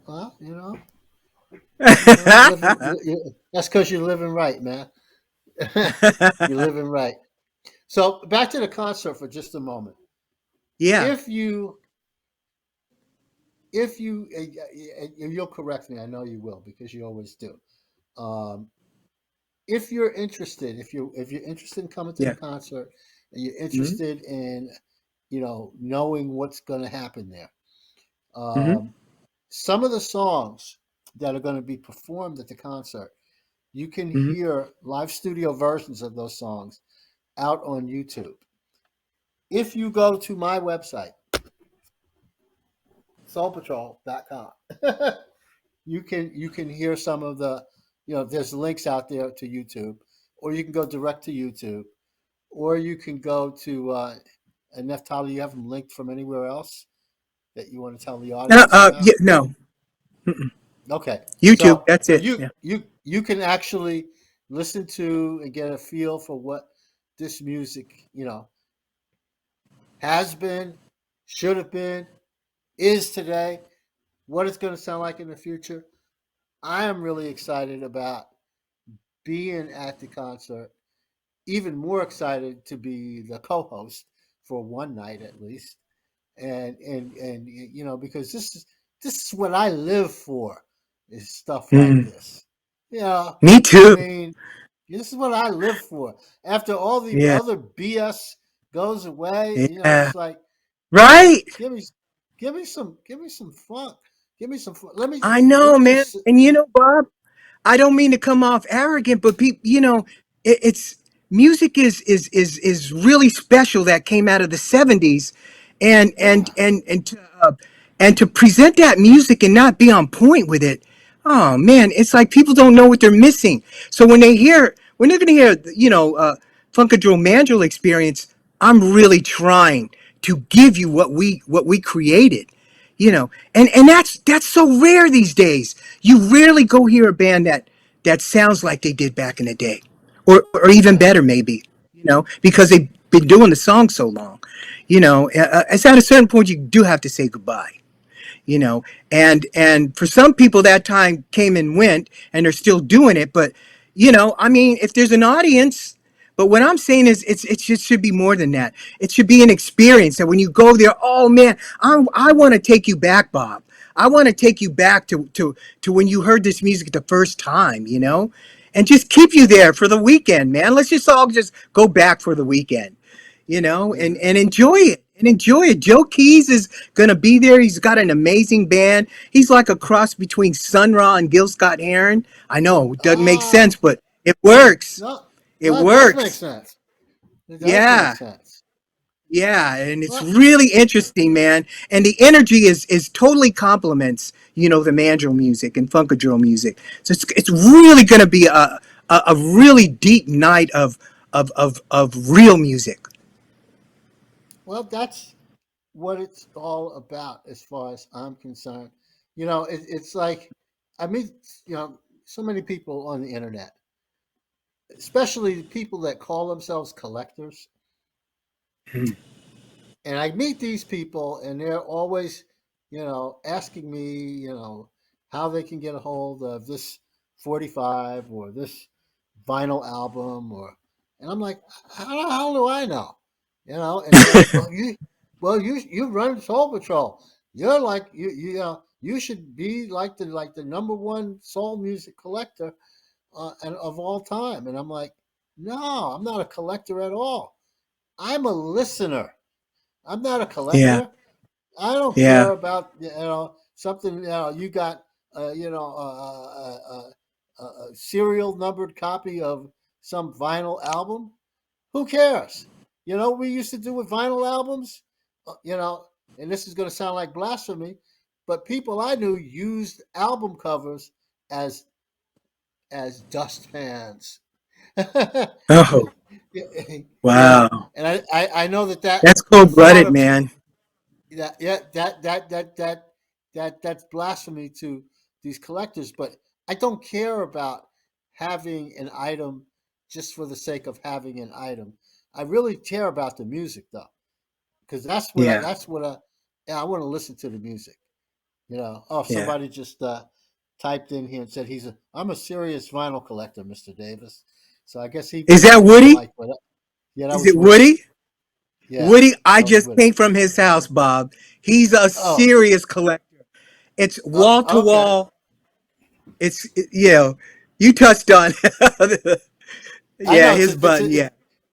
Well, you're living. That's because you're living right, man. You're living right. So back to the concert for just a moment. Yeah. If you if you you'll correct me, I know you will because you always do. Um, if you're interested, if you're interested in coming to the Yeah. concert and you're Mm-hmm. interested in knowing what's going to happen there, Mm-hmm. um, some of the songs that are going to be performed at the concert, you can Mm-hmm. hear live studio versions of those songs out on YouTube. If you go to my website, soulpatrol.com, you can hear some of the there's links out there to YouTube, or you can go direct to YouTube, or you can go to and Neftali, you have them linked from anywhere else that you want to tell the audience Yeah, about? no. Mm-mm. Okay, YouTube. so That's it. you Yeah. you you can actually listen to and get a feel for what this music has been, should have been, is today, what it's going to sound like in the future. I am really excited about being at the concert. Even more excited to be the co-host for one night at least, and because this is what I live for, is stuff like Mm. this. Yeah, Me I too. mean, this is what I live for. After all the Yeah. other BS goes away, Yeah. it's like, Right. give me, give me some funk, give me some fun. Let me I let know, me man. just. And Bob, I don't mean to come off arrogant, but people, it's music is really special that came out of the '70s, and and Yeah. and and to, uh, and to present that music and not be on point with it. Oh man, it's like people don't know what they're missing. So when they're going to hear, Funkadro Mandrill Experience, I'm really trying to give you what we created, and that's so rare these days. You rarely go hear a band that sounds like they did back in the day, or even Yeah. better maybe, because they've been doing the song so long. It's at a certain point you do have to say goodbye, you know and for some people that time came and went, and they're still doing it. But I mean, if there's an audience. But what I'm saying is, it just should be more than that. It should be an experience that when you go there, oh man, I want to take you back, Bob. I want to take you back to when you heard this music the first time, and just keep you there for the weekend, man. Let's just all just go back for the weekend, and Yeah. enjoy it. And enjoy it. Joe Keys is gonna be there. He's got an amazing band. He's like a cross between Sun Ra and Gil Scott Heron. I know it doesn't make Ah, sense, but it works. no, It no, it does make works. sense. It does make Yeah. sense. Yeah, and it's Well, really interesting, man. And the energy is totally complements, the mandrill music and funkadrill music. So it's really going to be a really deep night of real music. that's what it's all about, as far as I'm concerned. It's like I meet, so many people on the internet, especially people that call themselves collectors. And I meet these people, and they're always, asking me, how they can get a hold of this 45 or this vinyl album, and I'm like, how the hell do I know? And they're like, well, you run Soul Patrol. You're like, you should be like the number one soul music collector and of all time. And I'm like, no, I'm not a collector at all. I'm a listener. I'm not a Yeah, collector. I don't yeah. care about something. You got a serial numbered copy of some vinyl album. Who cares? What we used to do with vinyl albums. You know, and this is going to sound like blasphemy, but people I knew used album covers as as dustpans. Oh, you know, wow. and I know that That's the cold thought blooded, of man. that yeah that's blasphemy to these collectors. But I don't care about having an item just for the sake of having an item. I really care about the music, though, because Yeah, that's what yeah, I want to listen to the music. Oh, yeah. somebody just typed in here and said I'm a serious vinyl collector, Mr. Davis. So I guess he Is that he didn't Woody? like what. Yeah, that Is was it Woody. Woody? Yeah, Woody, I that was just Woody. came from his house, Bob. He's a Oh, serious collector. It's wall to Okay. wall. It's you touched on I yeah, know his button. Yeah,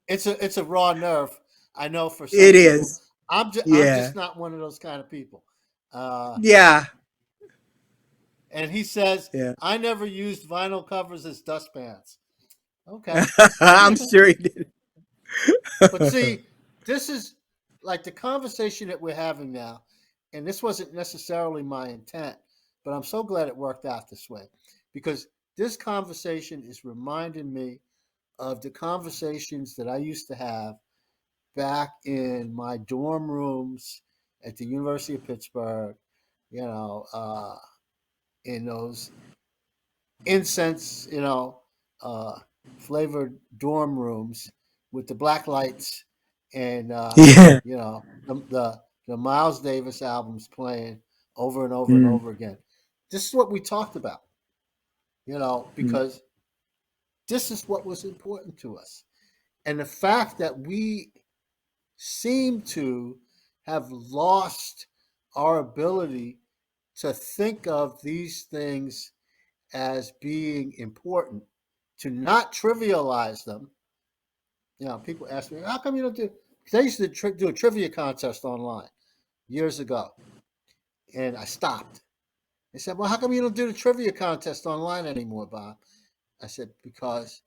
it's a raw nerve. I know for some it people. is. I'm Yeah, just not one of those kind of people. Uh, yeah, and he says yeah. I never used vinyl covers as dustpans. Okay. I'm sure he did. But see, this is like the conversation that we're having now, and this wasn't necessarily my intent, but I'm so glad it worked out this way because this conversation is reminding me of the conversations that I used to have back in my dorm rooms at the University of Pittsburgh, you know, in those incense, uh, flavored dorm rooms with the black lights and Yeah. the Miles Davis albums playing over and over and Mm, over again. This is what we talked about, mm. because this is what was important to us. And the fact that we seem to have lost our ability to think of these things as being important, to not trivialize them. People ask me, how come you don't do? Because I used to do a trivia contest online years ago, and I stopped. They said, well, how come you don't do the trivia contest online anymore, Bob? I said, because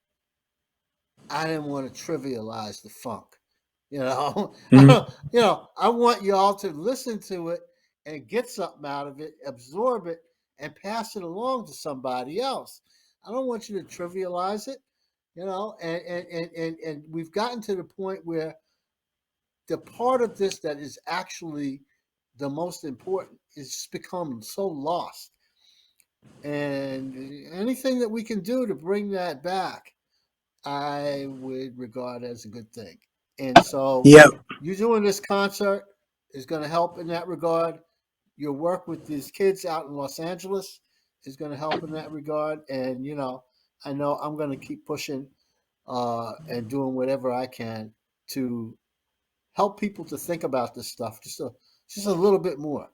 I didn't want to trivialize the funk. I Mhm. don't, I want y'all to listen to it and get something out of it, absorb it, and pass it along to somebody else. I don't want you to trivialize it, and we've gotten to the point where the part of this that is actually the most important is just become so lost. And anything that we can do to bring that back, I would regard as a good thing. And so Yep. you doing this concert is going to help in that regard. Your work with these kids out in Los Angeles is going to help in that regard. And, I know I'm going to keep pushing and doing whatever I can to help people to think about this stuff just a little bit more.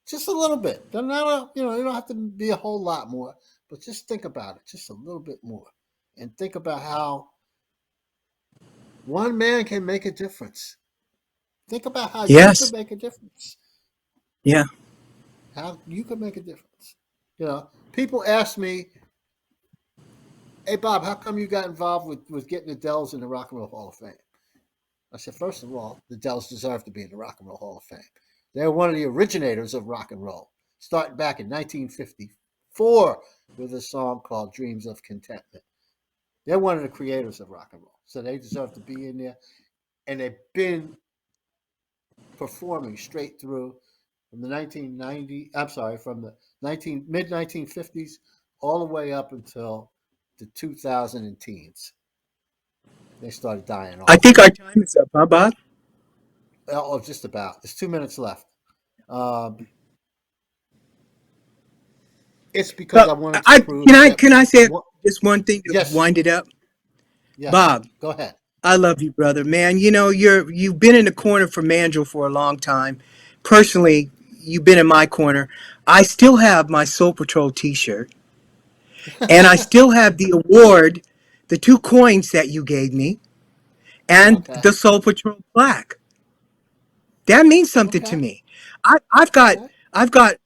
Just a little bit. Not you don't have to be a whole lot more, but just think about it just a little bit more. And think about how one man can make a difference. Think about how you could Yes. make a difference. Yeah. How you could make a difference. People ask me, hey, Bob, how come you got involved with getting the Dells in the Rock and Roll Hall of Fame? I said, first of all, the Dells deserve to be in the Rock and Roll Hall of Fame. They're one of the originators of rock and roll, starting back in 1954 with a song called Dreams of Contentment. They're one of the creators of rock and roll, so they deserve to be in there. And they've been performing straight through from the 1990. I'm sorry, from the 1950s all the way up until the 2000 teens. They started dying I off. think our time is up, huh, Bob? Oh, just about. There's 2 minutes left. Um, it's because Well, I wanted to I prove that. can I say just one thing to Yes, wind it up, yes. Bob. Go ahead. I love you, brother. Man, you've been in the corner for Mandrill for a long time. Personally, you've been in my corner. I still have my Soul Patrol T-shirt, and I still have the award, the two coins that you gave me, and Okay. the Soul Patrol plaque. That means something to Okay. me. I've got Okay. I've got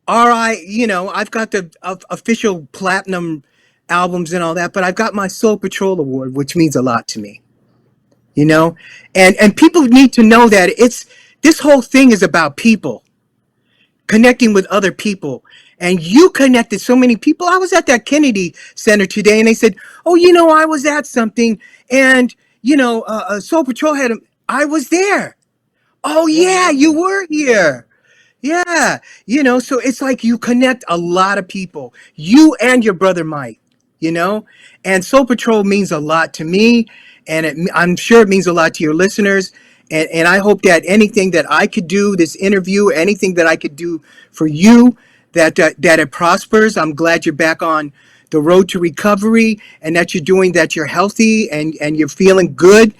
RI, I've got the official platinum albums and all that, but I've got my Soul Patrol award, which means a lot to me. You know, and people need to know that this whole thing is about people connecting with other people. And you connected so many people. I was at that Kennedy Center today, and they said, "Oh, I was at something, and Soul Patrol had a, I was there. Oh Yeah, you yeah, were you there. were here. Yeah, so it's like you connect a lot of people, you and your brother Mike, and Soul Patrol means a lot to me, and I'm sure it means a lot to your listeners. And I hope that anything that I could do, this interview, anything that I could do for you, that it prospers. I'm glad you're back on the road to recovery and that you're doing that, you're healthy and you're feeling good.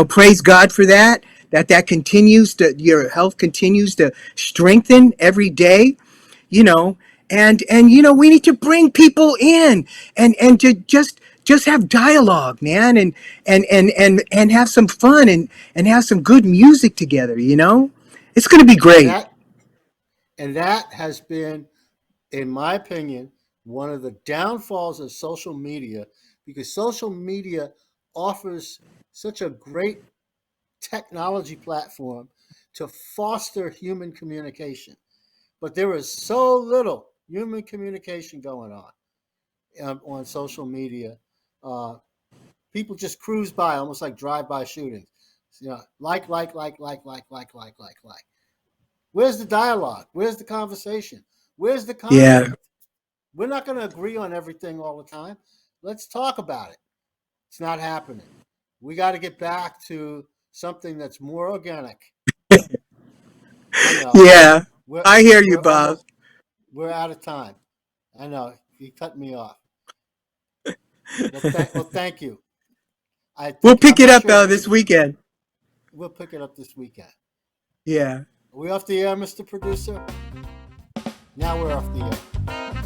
Praise God for that. That continues to your health continues to strengthen every day. you know, and we need to bring people in and to just have dialogue, man, and have some fun and have some good music together, it's going to be and great. that has been, in my opinion, one of the downfalls of social media, because social media offers such a great technology platform to foster human communication. But there is so little human communication going on social media. Uh, People just cruise by, almost like drive-by shootings. Like. Where's the dialogue? Where's the conversation? Where's the Yeah, conflict? We're not going to agree on everything all the time. Let's talk about it. It's not happening. We got to get back to something that's more organic. I know. yeah, We're I hear you, we're Bob. almost we're out of time. I know. You cut me off. Thank you. I We'll think pick I'm it not up sure if this weekend. we'll pick it up this weekend. Yeah. Are we off the air, Mr. Producer? Now we're off the air.